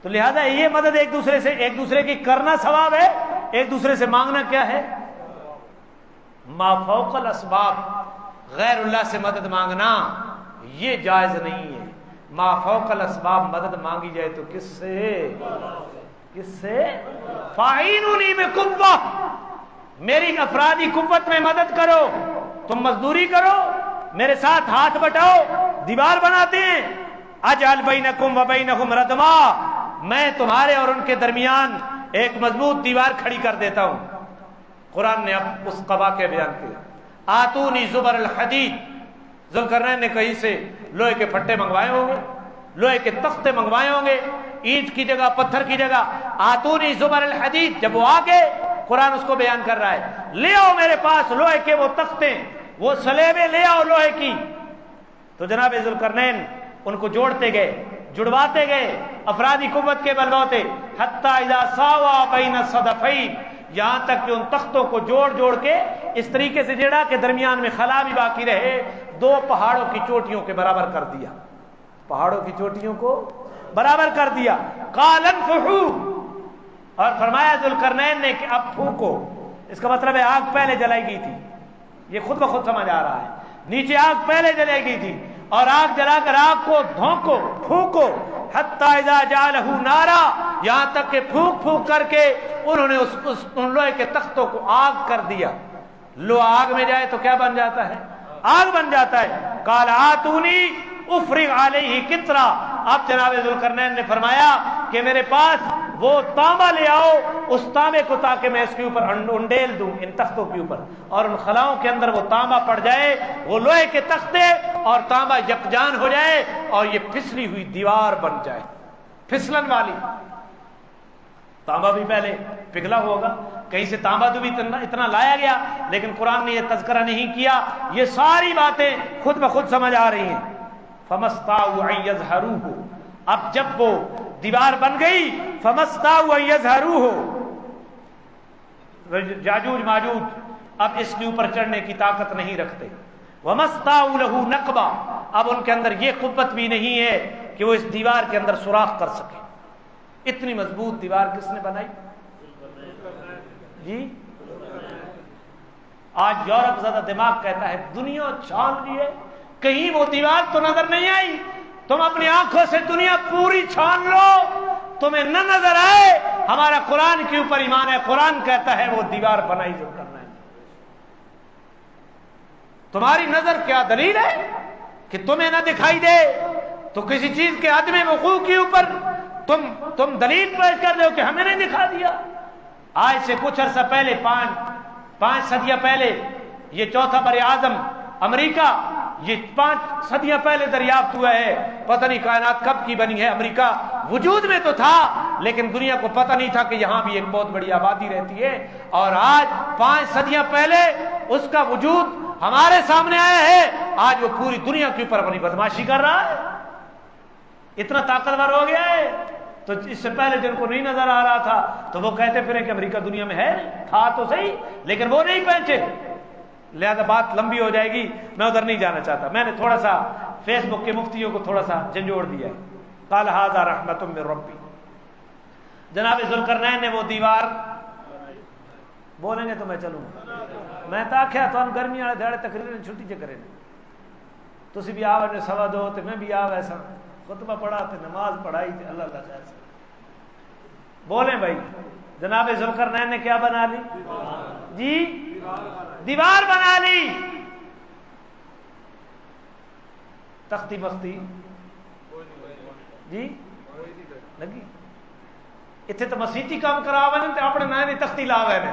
Speaker 2: تو لہذا یہ مدد ایک دوسرے کی کرنا ثواب ہے, ایک دوسرے سے مانگنا کیا ہے؟ ما فوق الاسباب. غیر اللہ سے مدد مانگنا یہ جائز نہیں ہے. ما فوق الاسباب مدد مانگی جائے تو کس سے؟ فاعینونی بقوہ, میری افرادی قوت میں مدد کرو. تم مزدوری کرو, میرے ساتھ ہاتھ بٹاؤ, دیوار بناتے ہیں. اجعل بینکم و بینہم ردما, میں تمہارے اور ان کے درمیان ایک مضبوط دیوار کھڑی کر دیتا ہوں. قرآن نے اب اس قبا کے بیان کیا. آتونی زبر الحدید. ذوالقرنین نے کہیں سے لوہے کے پھٹے منگوائے ہوں گے, لوہے کے تختے منگوائے ہوں گے, اینٹ کی جگہ پتھر کی جگہ. آتونی زبر الحدید, جب وہ آگے قرآن اس کو بیان کر رہا ہے, لے آؤ میرے پاس لوہے کے وہ تختے, وہ سلیبیں لے آؤ لوہے کی. تو جناب ذوالقرنین ان کو جوڑتے گئے, جڑواتے گئے افرادی قوت کے بلبوتے. حتی اذا ساوا بین الصدفین, یہاں تک کہ ان تختوں کو جوڑ کے اس طریقے سے جڑا کہ درمیان میں خلا بھی باقی رہے, دو پہاڑوں کی چوٹیوں کے برابر کر دیا. پہاڑوں کی چوٹیوں کو برابر کر دیا. قال انفحوا, اور فرمایا ذوالقرنین نے کہ اب پھونکو. اس کا مطلب ہے آگ پہلے جلائی گئی تھی, یہ خود بخود سمجھ آ رہا ہے. نیچے آگ پہلے جلائی گئی تھی اور آگ جلا کر آگ کو دھونکو, پھونکو. حتی اذا جعلہ نارا, یہاں تک کہ پھونک کر کے انہوں نے ان لوہے کے تختوں کو آگ کر دیا. لوہا آگ میں جائے تو کیا بن جاتا ہے؟ آگ بن جاتا ہے. قال آتونی افرغ علیہ قطرہ. اب جناب ذوالقرنین نے فرمایا کہ میرے پاس وہ تانبا لے آؤ, اس تانبے کو, تاکہ میں اس کے اوپر انڈیل دوں ان تختوں کے اوپر, اور ان خلاؤں کے اندر وہ تانبا پڑ جائے, وہ لوہے کے تختے اور تانبا یکجان ہو جائے اور یہ پھسلی ہوئی دیوار بن جائے, پھسلن والی. تانبا بھی پہلے پگھلا ہوگا, کہیں سے تانبا تو بھی اتنا لایا گیا, لیکن قرآن نے یہ تذکرہ نہیں کیا. یہ ساری باتیں خود بخود سمجھ آ رہی ہیں. فمستطاعوا ان یظہروہ, اب جب وہ دیوار بن گئی, فمستطاعوا ان یظہروہ, یاجوج ماجوج اب اس کے اوپر چڑھنے کی طاقت نہیں رکھتے. وَمَسْتَاءُ لَهُ نَقْبًا، اب ان کے اندر یہ قوت بھی نہیں ہے کہ وہ اس دیوار کے اندر سوراخ کر سکے۔ اتنی مضبوط دیوار کس نے بنائی؟ جی آج یورپ زیادہ دماغ کہتا ہے دنیا چھان لی ہے، کہیں وہ دیوار تو نظر نہیں آئی، تم اپنی آنکھوں سے دنیا پوری چھان لو، تمہیں نہ نظر آئے۔ ہمارا قرآن کے اوپر ایمان ہے، قرآن کہتا ہے وہ دیوار بنائی جو کرنا ہے۔ تمہاری نظر کیا دلیل ہے کہ تمہیں نہ دکھائی دے؟ تو کسی چیز کے عدم وقوع کے اوپر تم دلیل پیش کر دو کہ ہمیں نہیں دکھا دیا۔ آج سے کچھ عرصہ پہلے، پانچ صدیاں پہلے، یہ چوتھا بر اعظم امریکہ، یہ 5 صدیاں پہلے دریافت ہوا ہے۔ پتہ نہیں کائنات کب کی بنی ہے۔ امریکہ وجود میں تو تھا لیکن دنیا کو پتہ نہیں تھا کہ یہاں بھی ایک بہت بڑی آبادی رہتی ہے، اور آج 5 صدیاں پہلے اس کا وجود ہمارے سامنے آیا ہے۔ آج وہ پوری دنیا کے اوپر اپنی بدماشی کر رہا ہے، اتنا طاقتور ہو گیا ہے۔ تو اس سے پہلے جن کو نہیں نظر آ رہا تھا تو وہ کہتے پھرے کہ امریکہ دنیا میں ہے، تھا تو صحیح لیکن وہ نہیں پہنچے۔ لہذا بات لمبی ہو جائے گی، میں ادھر نہیں جانا چاہتا۔ میں نے تھوڑا سا فیس بک کے مفتیوں کو تھوڑا سا جھنجھوڑ دیا ہے۔ قال ھذا رحمۃ من ربی، جناب ذوالقرنین نے وہ دیوار، بولیں گے تو میں چلوں گا، میں تو آخیا تو گرمی والے دہاڑے تقریر چھٹی چ کرے، تسی بھی آ وے 2:15 تے میں بھی آ ویسا خطبہ پڑھا تے نماز پڑھائی تے اللہ اللہ خیر سے بولیں بھائی۔ جناب ذوالقرنین نے کیا بنا لی؟ جی دیوار بنا لی، تختی بختی جی لگی اتنے تو مسیحی کام کراوے نے تے اپنے نام کی تختی لاوے نے۔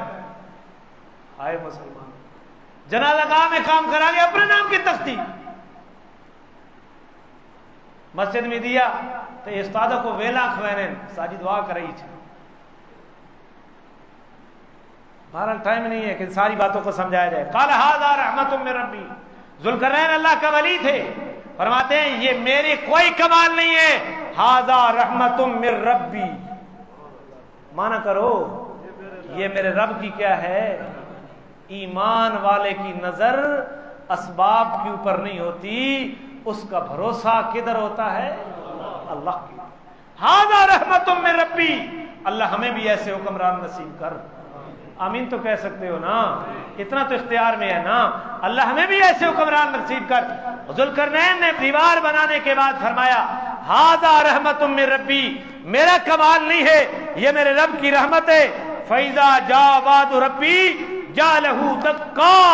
Speaker 2: آئے مسلمان جنازہ گاہ میں کام کرا گے اپنے نام کی تختی، مسجد میں دیا تو استادوں کو ویلا کھوینے ساجی دعا کرائی چھے۔ بہرحال ٹائم نہیں ہے کہ ساری باتوں کو سمجھایا جائے۔ قال ھذا رحمۃ من ربی، ذوالقرنین اللہ کا ولی تھے، فرماتے ہیں یہ میری کوئی کمال نہیں ہے، ھذا رحمۃ من ربی، مانا کرو یہ میرے رب کی کیا ہے؟ ایمان والے کی نظر اسباب کے اوپر نہیں ہوتی، اس کا بھروسہ کدھر ہوتا ہے؟ اللہ کی۔ ھذا رحمۃ من ربی، اللہ ہمیں بھی ایسے حکمران نصیب کر۔ آمین تو کہہ سکتے ہو نا، اتنا تو اختیار میں ہے نا، اللہ ہمیں بھی ایسے حکمران نصیب کر۔ ذوالقرنین نے دیوار بنانے کے بعد فرمایا ھذا رحمۃ من ربی، میرا کمال نہیں ہے، یہ میرے رب کی رحمت ہے۔ فَإِذَا جَاءَ وَعْدُ رَبِّي جَعَلَهُ دَكًّا،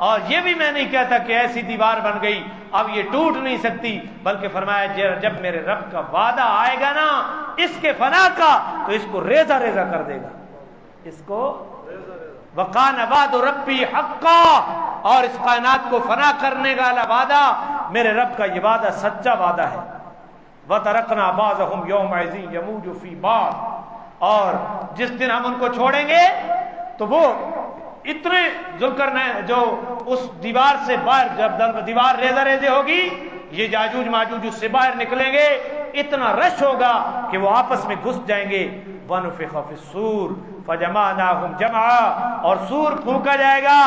Speaker 2: اور یہ بھی میں نہیں کہتا کہ ایسی دیوار بن گئی اب یہ ٹوٹ نہیں سکتی، بلکہ فرمایا جب میرے رب کا وعدہ آئے گا نا اس کے فنا کا تو اس کو ریزہ ریزہ کر دے گا، اس کو وَقَانَ وَعْدُ رَبِّي حَقًّا، اور اس کائنات کو فنا کرنے کا وعدہ میرے رب کا یہ وعدہ سچا وعدہ ہے۔ وَتَرَكْنَا بَعْضَهُمْ يَوْمَئِذٍ يَمُوجُ فِي بَعْضٍ، اور جس دن ہم ان کو چھوڑیں گے تو وہ اتنے ذوالقرنین جو اس دیوار سے باہر، جب دیوار ریزہ ریزے ہوگی یہ یاجوج ماجوج اس سے باہر نکلیں گے، اتنا رش ہوگا کہ وہ آپس میں گھس جائیں گے۔ وَنُفِخَ فِي الصُّورِ فَجَمَعْنَاهُمْ جَمْعًا، اور سور پھونکا جائے گا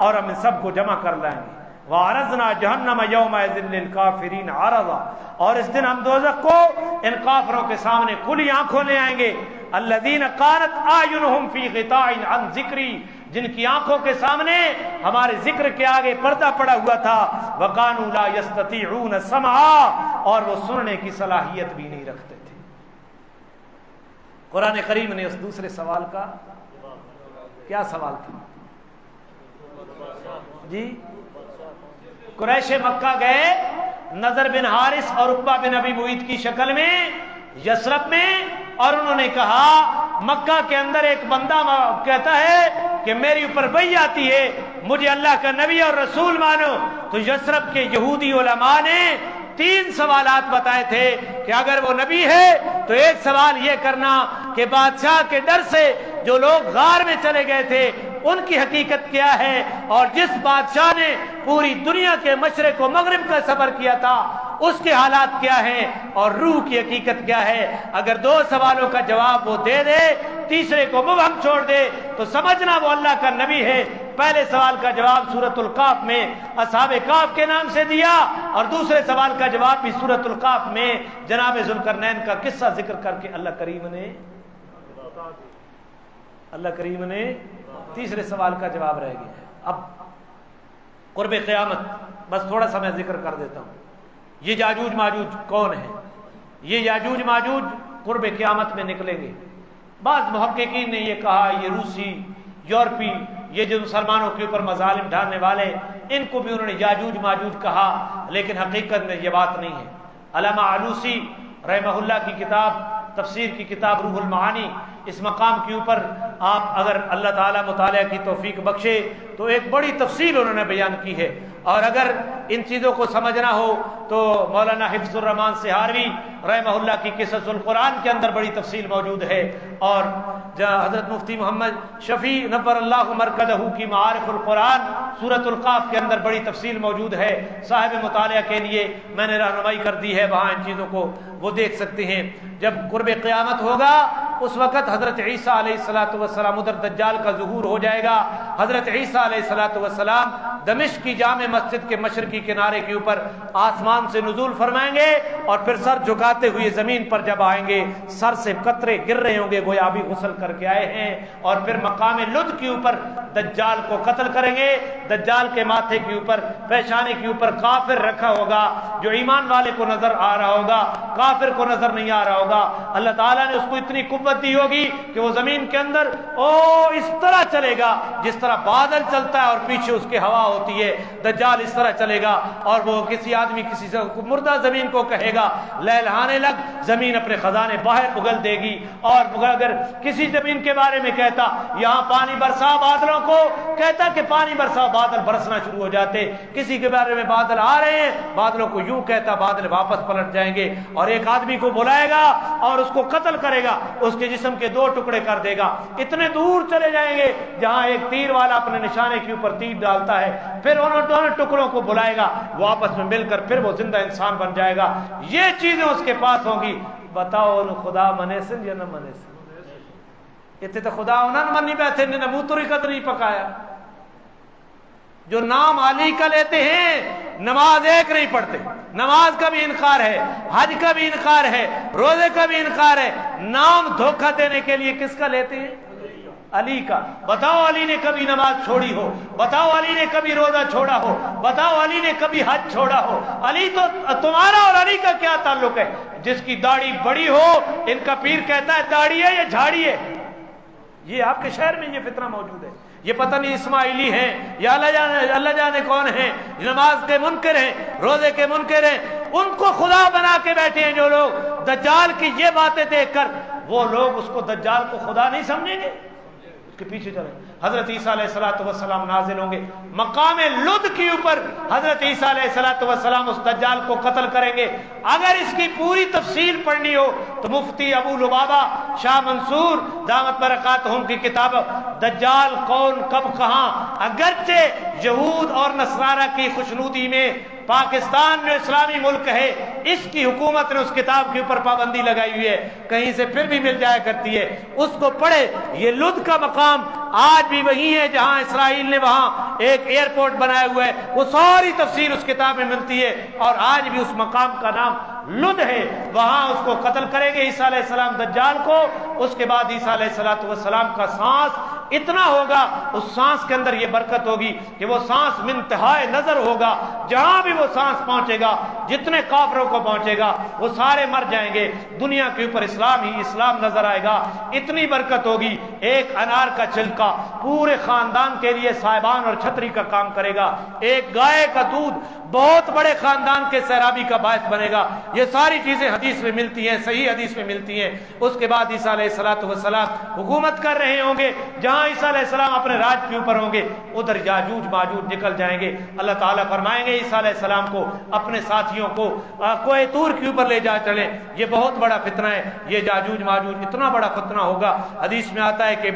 Speaker 2: اور ہم ان سب کو جمع کر لائیں گے۔ وَعَرَضْنَا جَهَنَّمَ يَوْمَئِذٍ لِّلْكَافِرِينَ عَرَضًا، اور اس دن ہم دوزخ کو ان کافروں کے سامنے کھلی آنکھوں لے آئیں گے۔ الَّذِينَ كَانَتْ أَعْيُنُهُمْ فِي غِطَاءٍ عَنْ ذِكْرِي، جن کی آنکھوں کے سامنے ہمارے ذکر کے آگے پردہ پڑا ہوا تھا۔ وَكَانُوا لَا يَسْتَطِيعُونَ سَمْعًا، اور وہ سننے کی صلاحیت بھی نہیں رکھتے تھے۔ قرآن کریم نے اس دوسرے سوال کا کیا سوال تھا؟ جی قریش مکہ گئے نضر بن حارث اور عقبہ بن ابی معیط کی شکل میں یثرب میں، اور انہوں نے کہا مکہ کے اندر ایک بندہ کہتا ہے کہ میری اوپر وحی آتی ہے، مجھے اللہ کا نبی اور رسول مانو۔ تو یثرب کے یہودی علماء نے 3 سوالات بتائے تھے کہ اگر وہ نبی ہے تو ایک سوال یہ کرنا کہ بادشاہ کے ڈر سے جو لوگ غار میں چلے گئے تھے ان کی حقیقت کیا ہے، اور جس بادشاہ نے پوری دنیا کے مشرق و مغرب کا سفر کیا تھا اس کے حالات کیا ہیں، اور روح کی حقیقت کیا ہے۔ اگر 2 سوالوں کا جواب وہ دے دے، تیسرے کو مبہم چھوڑ دے تو سمجھنا وہ اللہ کا نبی ہے، پہلے سوال کا جواب سورۃ القاف میں اصحاب کاف کے نام سے دیا، اور دوسرے سوال کا جواب بھی سورۃ القاف میں جناب ذوالقرنین کا قصہ ذکر کر کے اللہ کریم نے تیسرے سوال کا جواب رہ گیا ہے۔ اب قرب قیامت بس تھوڑا سا میں ذکر کر دیتا ہوں۔ یہ یاجوج ماجوج کون ہیں؟ یہ یاجوج ماجوج قرب قیامت میں نکلیں گے۔ بعض محققین نے یہ کہا یہ روسی، یورپی، یہ جو مسلمانوں کے اوپر مظالم ڈالنے والے، ان کو بھی انہوں نے یاجوج ماجوج کہا، لیکن حقیقت میں یہ بات نہیں ہے۔ علامہ علوسی رحمہ اللہ کی کتاب، تفسیر کی کتاب روح المعانی، اس مقام کے اوپر آپ اگر اللہ تعالیٰ مطالعہ کی توفیق بخشے تو ایک بڑی تفصیل انہوں نے بیان کی ہے، اور اگر ان چیزوں کو سمجھنا ہو تو مولانا حفظ الرحمان سہاروی رحمہ اللہ کی قصص القرآن کے اندر بڑی تفصیل موجود ہے، اور حضرت مفتی محمد شفیع نور اللہ مرکزہ کی معارف القرآن سورۃ القاف کے اندر بڑی تفصیل موجود ہے۔ صاحب مطالعہ کے لیے میں نے رہنمائی کر دی ہے، وہاں ان چیزوں کو وہ دیکھ سکتے ہیں۔ جب قرب قیامت ہوگا اس وقت حضرت عیسیٰ علیہ السلام ادھر دجال کا ظہور ہو جائے گا۔ حضرت عیسیٰ علیہ السلام دمشق کی جامع مسجد کے مشرقی کنارے کے اوپر آسمان سے نزول فرمائیں گے، اور پھر سر جھکاتے ہوئے زمین پر جب آئیں گے سر سے قطرے گر رہے ہوں گے گویا ابھی غسل کر کے آئے ہیں، اور پھر مقام لد کے اوپر دجال کو قتل کریں گے۔ دجال کے ماتھے کے اوپر، پیشانے کے اوپر کافر رکھا ہوگا، جو ایمان والے کو نظر آ رہا ہوگا، کافر کو نظر نہیں آ رہا ہوگا۔ اللہ تعالیٰ نے اس کو اتنی قوت دی ہوگی کہ وہ زمین کے اندر اس طرح چلے گا جس طرح بادل چلتا ہے اور پیچھے اس کی ہوا ہوتی ہے، دجال اس طرح چلے گا، اور وہ کسی آدمی کسی سے مردہ زمین کو کہے گا لہلہانے لگ، زمین اپنے خزانے باہر اگل دے گی، اور اگر کسی زمین کے بارے میں کہتا یہاں پانی برسا بادلوں کو، کہتا کہ پانی برسا بادل برسنا شروع ہو جاتے، کسی کے بارے میں بادل آ رہے ہیں بادلوں کو یوں کہتا بادل واپس پلٹ جائیں گے، اور ایک آدمی کو بلائے گا اور اس کو قتل کرے گا، اس کے جسم کے 2 ٹکڑے کر دے گا، اتنے دور چلے جائیں گے جہاں ایک تیر والا اپنے نشانے کے اوپر تیر ڈالتا ہے، پھر انہوں دونوں ٹکڑوں کو بلائے گا، وہ آپس میں مل کر پھر وہ زندہ انسان بن جائے گا۔ یہ چیزیں اس کے پاس ہوں گی۔ بتاؤ خدا منے سے یا نہ منے سے؟ اتنے تو خدا انہوں نے منی بیٹھے نے موتری قدر نہیں پکایا۔ جو نام علی کا لیتے ہیں نماز ایک نہیں پڑھتے، نماز کا بھی انکار ہے، حج کا بھی انکار ہے، روزے کا بھی انکار ہے، نام دھوکہ دینے کے لیے کس کا لیتے ہیں؟ علی کا۔ بتاؤ علی نے کبھی نماز چھوڑی ہو؟ بتاؤ علی نے کبھی روزہ چھوڑا ہو؟ بتاؤ علی نے کبھی حج چھوڑا ہو؟ علی تو تمہارا اور علی کا کیا تعلق ہے؟ جس کی داڑھی بڑی ہو ان کا پیر کہتا ہے داڑھی ہے یا جھاڑی ہے؟ یہ آپ کے شہر میں یہ فتنہ موجود ہے۔ یہ پتہ نہیں اسماعیلی ہیں یا اللہ جانے کون ہیں، نماز کے منکر ہیں، روزے کے منکر ہیں، ان کو خدا بنا کے بیٹھے ہیں جو لوگ۔ دجال کی یہ باتیں دیکھ کر وہ لوگ اس کو دجال کو خدا نہیں سمجھیں گے، کے پیچھے چلیں۔ حضرت عیسیٰ علیہ السلام نازل ہوں گے مقام لد کے اوپر، حضرت عیسیٰ علیہ السلام اس دجال کو قتل کریں گے۔ اگر اس کی پوری تفصیل پڑھنی ہو تو مفتی ابو لبابہ شاہ منصور دامت برکاتہم کی کتاب دجال کون کب کہاں، اگرچہ یہود اور نصارہ کی خوشنودی میں پاکستان جو اسلامی ملک ہے اس کی حکومت نے اس کتاب کے اوپر پابندی لگائی ہوئی ہے، کہیں سے پھر بھی مل جایا کرتی ہے، اس کو پڑھے۔ یہ لد کا مقام آج بھی وہی ہے جہاں اسرائیل نے وہاں ایک ایئرپورٹ بنایا ہوا ہے، وہ ساری تفصیل اس کتاب میں ملتی ہے، اور آج بھی اس مقام کا نام لد ہے۔ وہاں اس کو قتل کریں گے عیسیٰ علیہ السلام دجال کو۔ اس کے بعد عیسیٰ علیہ السلام کا سانس اتنا ہوگا، اس سانس کے اندر یہ برکت ہوگی کہ وہ سانس منتہائے نظر ہوگا، جہاں بھی وہ سانس پہنچے گا، جتنے کافروں کو پہنچے گا وہ سارے مر جائیں گے، دنیا کے اوپر اسلام ہی اسلام نظر آئے گا۔ اتنی برکت ہوگی، ایک انار کا چھلکا پورے خاندان کے لیے صاحبان اور چھتری کا کام کرے گا، ایک گائے کا دودھ بہت بڑے خاندان کے سیرابی کا باعث بنے گا۔ یہ ساری چیزیں حدیث میں ملتی ہیں، صحیح حدیث میں ملتی ہیں۔ اس کے بعد عیسیٰ علیہ السلام حکومت کر رہے ہوں گے، جہاں عیسیٰ علیہ السلام اپنے راج کے اوپر ہوں گے ادھر یاجوج ماجوج نکل جائیں گے۔ اللہ تعالیٰ فرمائیں گے عیسیٰ علیہ السلام کو اپنے ساتھیوں کو کوہ طور کے اوپر لے جا چلیں، یہ بہت بڑا فتنہ ہے، یہ یاجوج ماجوج اتنا بڑا فتنہ ہوگا۔ حدیث میں آتا ہے کہ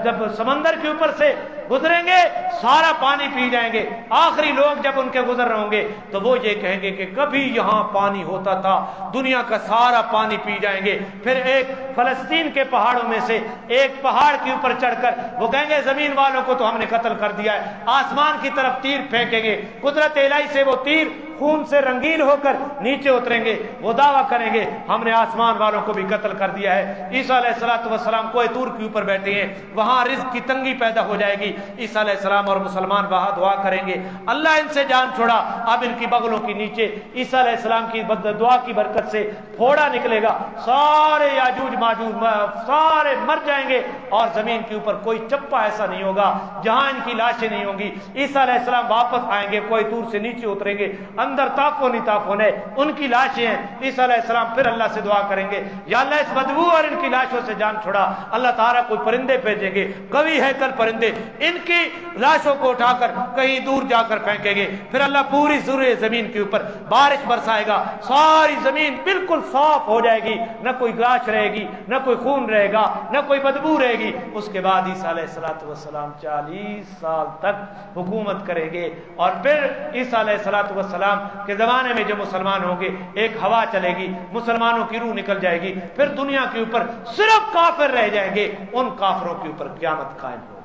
Speaker 2: جب سمندر کے اوپر سے گزریں گے سارا پانی پی جائیں گے، آخری لوگ جب ان کے گزر رہے ہوں گے تو وہ یہ کہیں گے کہ کبھی یہاں پانی ہوتا تھا، دنیا کا سارا پانی پی جائیں گے۔ پھر ایک فلسطین کے پہاڑوں میں سے ایک پہاڑ کے اوپر چڑھ کر وہ کہیں گے زمین والوں کو تو ہم نے قتل کر دیا ہے، آسمان کی طرف تیر پھینکیں گے، قدرت الہی سے وہ تیر خون سے رنگین ہو کر نیچے اتریں گے، وہ دعویٰ کریں گے ہم نے آسمان والوں کو بھی قتل کر دیا ہے۔ عیسیٰ علیہ السلام کوہ طور کے اوپر بیٹھے ہیں، وہاں رزق کی تنگی پیدا ہو جائے گی، عیسیٰ علیہ السلام اور مسلمان وہاں دعا کریں گے اللہ ان سے جان چھوڑا، اب ان کی بغلوں کے نیچے عیسیٰ علیہ السلام کی دعا کی برکت سے پھوڑا نکلے گا، سارے یاجوج ماجوج سارے مر جائیں گے اور زمین کے اوپر کوئی چپا ایسا نہیں ہوگا جہاں ان کی لاشیں نہیں ہوں گی۔ عیسیٰ علیہ السلام واپس آئیں گے، کوہ طور سے نیچے اتریں گے، اندر تافون ہی تافون ہے، ان کی لاشیں ہیں۔ عیسیٰ علیہ السلام پھر اللہ سے دعا کریں گے یا اللہ اس بدبو اور ان کی لاشوں سے جان چھڑا، اللہ تعالیٰ کوئی پرندے بھیجیں گے، قوی ہیکل پرندے، ان کی لاشوں کو اٹھا کر کہیں دور جا کر پھینکیں گے، پھر اللہ پوری سورہ زمین کے اوپر بارش برسائے گا، ساری زمین بالکل صاف ہو جائے گی، نہ کوئی لاش رہے گی، نہ کوئی خون رہے گا، نہ کوئی بدبو رہے گی۔ اس کے بعد عیسیٰ علیہ السلام 40 سال تک حکومت کریں گے، اور پھر عیسیٰ علیہ السلام کے زمانے میں جو مسلمان ہوں گے ایک ہوا چلے گی، مسلمانوں کی روح نکل جائے گی، پھر دنیا کے اوپر صرف کافر رہ جائیں گے، ان کافروں کے اوپر قیامت قائم ہوگی۔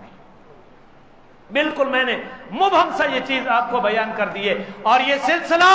Speaker 2: بالکل میں نے مبہم سا یہ چیز آپ کو بیان کر دی ہے، اور یہ سلسلہ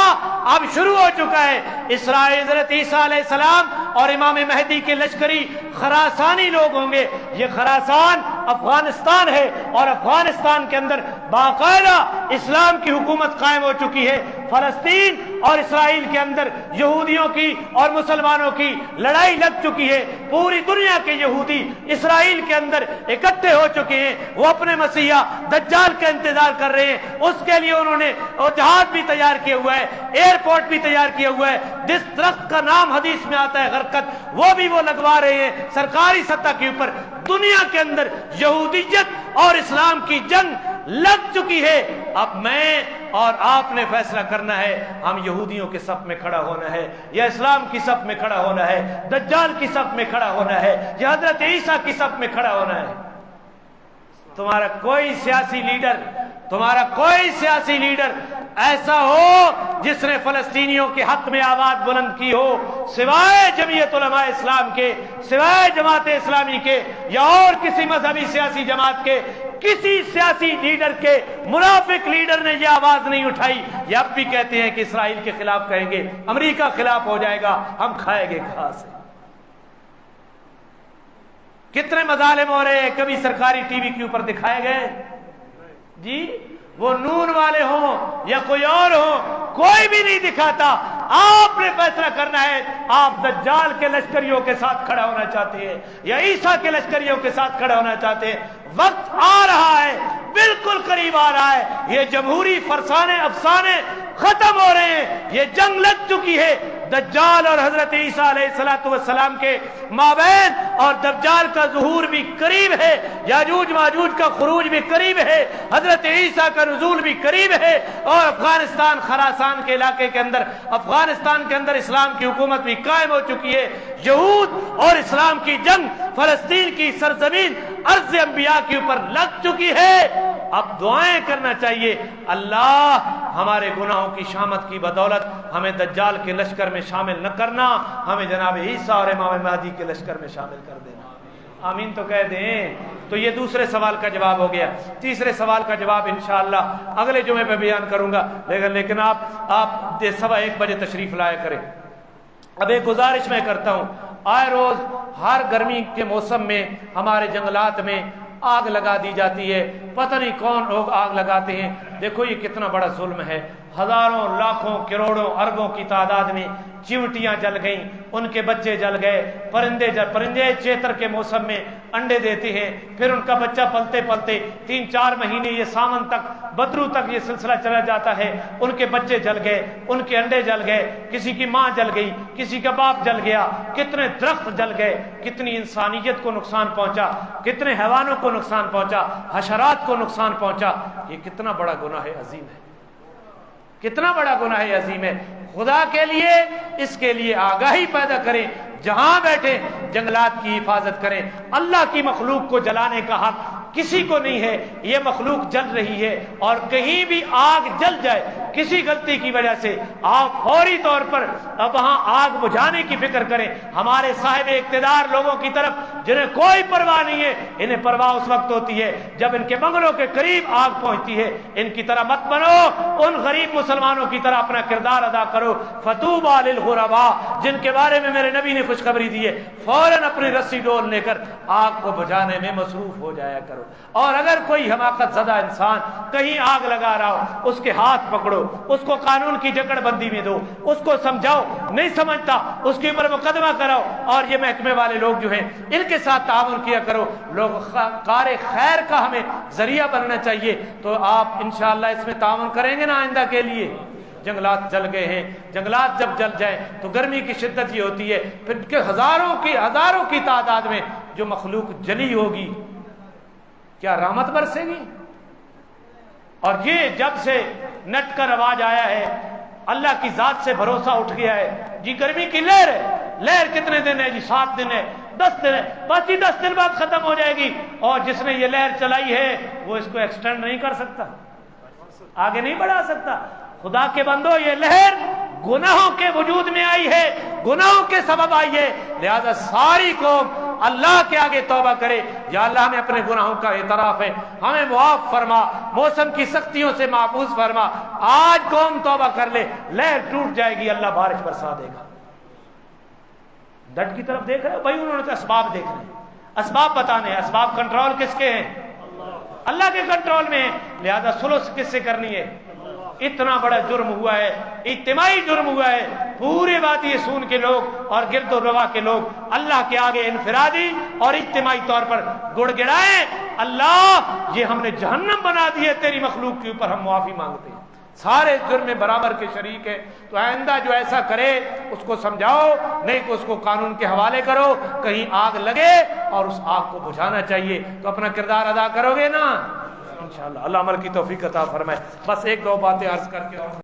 Speaker 2: اب شروع ہو چکا ہے۔ اسرائیل حضرت عیسیٰ علیہ السلام اور امام مہدی کے لشکری خراسانی لوگ ہوں گے۔ یہ خراسان افغانستان ہے، اور افغانستان کے اندر باقاعدہ اسلام کی حکومت قائم ہو چکی ہے۔ فلسطین اور اسرائیل کے اندر یہودیوں کی اور مسلمانوں کی لڑائی لگ چکی ہے، پوری دنیا کے یہودی اسرائیل کے اندر اکٹھے ہو چکے ہیں، وہ اپنے مسیحا دجال کا انتظار کر رہے ہیں، اس کے لیے انہوں نے جہاز بھی تیار کیا ہوا ہے، ایئرپورٹ بھی تیار کیا ہوا ہے، جس درخت کا نام حدیث میں آتا ہے غرقد، وہ بھی وہ لگوا رہے ہیں سرکاری سطح کے اوپر۔ دنیا کے اندر یہودیت اور اسلام کی جنگ لگ چکی ہے۔ اب میں اور آپ نے فیصلہ کرنا ہے، ہم یہودیوں کے صف میں کھڑا ہونا ہے یا اسلام کی صف میں کھڑا ہونا ہے، دجال کی صف میں کھڑا ہونا ہے یا حضرت عیسیٰ کی صف میں کھڑا ہونا ہے۔ تمہارا کوئی سیاسی لیڈر ایسا ہو جس نے فلسطینیوں کے حق میں آواز بلند کی ہو، سوائے جمعیت علماء اسلام کے، سوائے جماعت اسلامی کے یا اور کسی مذہبی سیاسی جماعت کے، کسی سیاسی لیڈر کے منافق لیڈر نے یہ آواز نہیں اٹھائی۔ یہ اب بھی کہتے ہیں کہ اسرائیل کے خلاف کہیں گے، امریکہ خلاف ہو جائے گا، ہم کھائیں گے گھاس۔ کتنے مظالم ہو رہے ہیں، کبھی سرکاری ٹی وی کے اوپر دکھائے گئے؟ جی وہ نون والے ہوں یا کوئی اور ہو، کوئی بھی نہیں دکھاتا۔ آپ نے فیصلہ کرنا ہے، آپ دجال کے لشکریوں کے ساتھ کھڑا ہونا چاہتے ہیں یا عیسیٰ کے لشکریوں کے ساتھ کھڑا ہونا چاہتے ہیں۔ وقت آ رہا ہے، بالکل قریب آ رہا ہے، یہ جمہوری فرسانے افسانے ختم ہو رہے ہیں، یہ جنگ لگ چکی ہے۔ دجال اور حضرت عیسیٰ علیہ السلام کے مابین اور دجال کا ظہور بھی قریب ہے، یاجوج ماجوج کا خروج بھی قریب ہے، حضرت عیسیٰ کا نزول بھی قریب ہے، اور افغانستان خراسان کے علاقے کے اندر، افغانستان کے اندر اسلام کی حکومت بھی قائم ہو چکی ہے۔ یہود اور اسلام کی جنگ فلسطین کی سرزمین ارض انبیاء کے اوپر لگ چکی ہے۔ اب دعائیں کرنا چاہیے، اللہ ہمارے گناہوں کی شامت کی بدولت ہمیں دجال کے لشکر میں شامل نہ کرنا، ہمیں جناب عیسیٰ اور امام مہدی کے لشکر میں شامل کر دینا۔ آمین تو کہہ دیں۔ تو یہ دوسرے سوال کا جواب ہو گیا۔ تیسرے سوال کا جواب انشاءاللہ اگلے جمعے پہ بیان کروں گا، لیکن آپ 1:15 بجے تشریف لایا کریں۔ اب ایک گزارش میں کرتا ہوں، آئے روز ہر گرمی کے موسم میں ہمارے جنگلات میں آگ لگا دی جاتی ہے، پتہ نہیں کون لوگ آگ لگاتے ہیں۔ دیکھو یہ کتنا بڑا ظلم ہے، ہزاروں لاکھوں کروڑوں اربوں کی تعداد میں چیونٹیاں جل گئیں، ان کے بچے جل گئے، پرندے چیتر کے موسم میں انڈے دیتے ہیں، پھر ان کا بچہ پلتے پلتے 3-4 مہینے یہ ساون تک بدرو تک یہ سلسلہ چلا جاتا ہے، ان کے بچے جل گئے، ان کے انڈے جل گئے، کسی کی ماں جل گئی، کسی کا باپ جل گیا، کتنے درخت جل گئے، کتنی انسانیت کو نقصان پہنچا، کتنے حیوانوں کو نقصان پہنچا، حشرات کو نقصان پہنچا۔ یہ کتنا بڑا گناہ عظیم ہے، کتنا بڑا گناہ عظیم ہے۔ خدا کے لیے اس کے لیے آگاہی پیدا کریں، جہاں بیٹھے جنگلات کی حفاظت کریں۔ اللہ کی مخلوق کو جلانے کا حق کسی کو نہیں ہے. یہ مخلوق جل رہی ہے اور کہیں بھی آگ جل جائے کسی غلطی کی وجہ سے آپ فوری طور پر وہاں آگ بجھانے کی فکر کریں. ہمارے صاحب اقتدار لوگوں کی طرف جنہیں کوئی پرواہ نہیں ہے, انہیں پرواہ اس وقت ہوتی ہے جب ان کے بنگلوں کے قریب آگ پہنچتی ہے. ان کی طرح مت بنو, ان غریب مسلمانوں کی طرح اپنا کردار ادا کرو. فتوبى للغرباء, جن کے بارے میں میرے نبی نے خوشخبری دی ہے, فوراً اپنی رسی ڈول لے کر آگ کو بجھانے میں مصروف ہو جایا کرو. اور اگر کوئی حماقت زدہ انسان کہیں آگ لگا رہا ہو, اس کے ہاتھ پکڑو, اس کو قانون کی جکڑ بندی میں دو, اس کو سمجھاؤ, نہیں سمجھتا اس کے اوپر مقدمہ کراؤ. اور یہ محکمے والے لوگ جو ہیں ان کے ساتھ تعاون کیا کرو. لوگ کار خیر کا ہمیں ذریعہ بننا چاہیے. تو آپ انشاءاللہ اس میں تعاون کریں گے نا آئندہ کے لیے. جنگلات جل گئے ہیں, جنگلات جب جل جائیں تو گرمی کی شدت یہ ہوتی ہے, پھر کہ ہزاروں کی تعداد میں جو مخلوق جلی ہوگی, کیا رحمت برسے گی؟ اور یہ جب سے نٹ کا رواج آیا ہے, اللہ کی ذات سے بھروسہ اٹھ گیا ہے. جی گرمی کی لہر ہے, لہر کتنے دن ہے جی؟ 7 دن ہے, 10 دن ہے, بس ہی 10 دن بعد ختم ہو جائے گی. اور جس نے یہ لہر چلائی ہے وہ اس کو ایکسٹینڈ نہیں کر سکتا, آگے نہیں بڑھا سکتا. خدا کے بندو, یہ لہر گناہوں کے وجود میں آئی ہے, گناہوں کے سبب آئی ہے. لہذا ساری قوم اللہ کے آگے توبہ کرے, یا اللہ ہمیں اپنے گناہوں کا اعتراف ہے, ہمیں معاف فرما, موسم کی سختیوں سے محفوظ فرما. آج قوم توبہ کر لے, لہر ٹوٹ جائے گی, اللہ بارش برسا دے گا. ڈٹ کی طرف دیکھ رہے ہو بھائی, انہوں نے تو اسباب دیکھ رہے ہیں, اسباب بتانے ہیں. اسباب کنٹرول کس کے ہیں؟ اللہ کے کنٹرول میں ہے. لہذا سلوس کس سے کرنی ہے؟ اتنا بڑا جرم ہوا ہے, اجتماعی جرم ہوا ہے. پورے وادی سون کے لوگ اور گرد و روا کے لوگ اللہ کے آگے انفرادی اور اجتماعی طور پر گڑ گڑائیں, اللہ یہ ہم نے جہنم بنا دی ہے تیری مخلوق کے اوپر, ہم معافی مانگتے ہیں. سارے جرم میں برابر کے شریک ہیں. تو آئندہ جو ایسا کرے اس کو سمجھاؤ, نہیں کہ اس کو قانون کے حوالے کرو. کہیں آگ لگے اور اس آگ کو بجھانا چاہیے, تو اپنا کردار ادا کرو گے نا انشاءاللہ. اللہ عمل کی توفیق عطا فرمائے. بس 1-2 باتیں عرض کر کے اور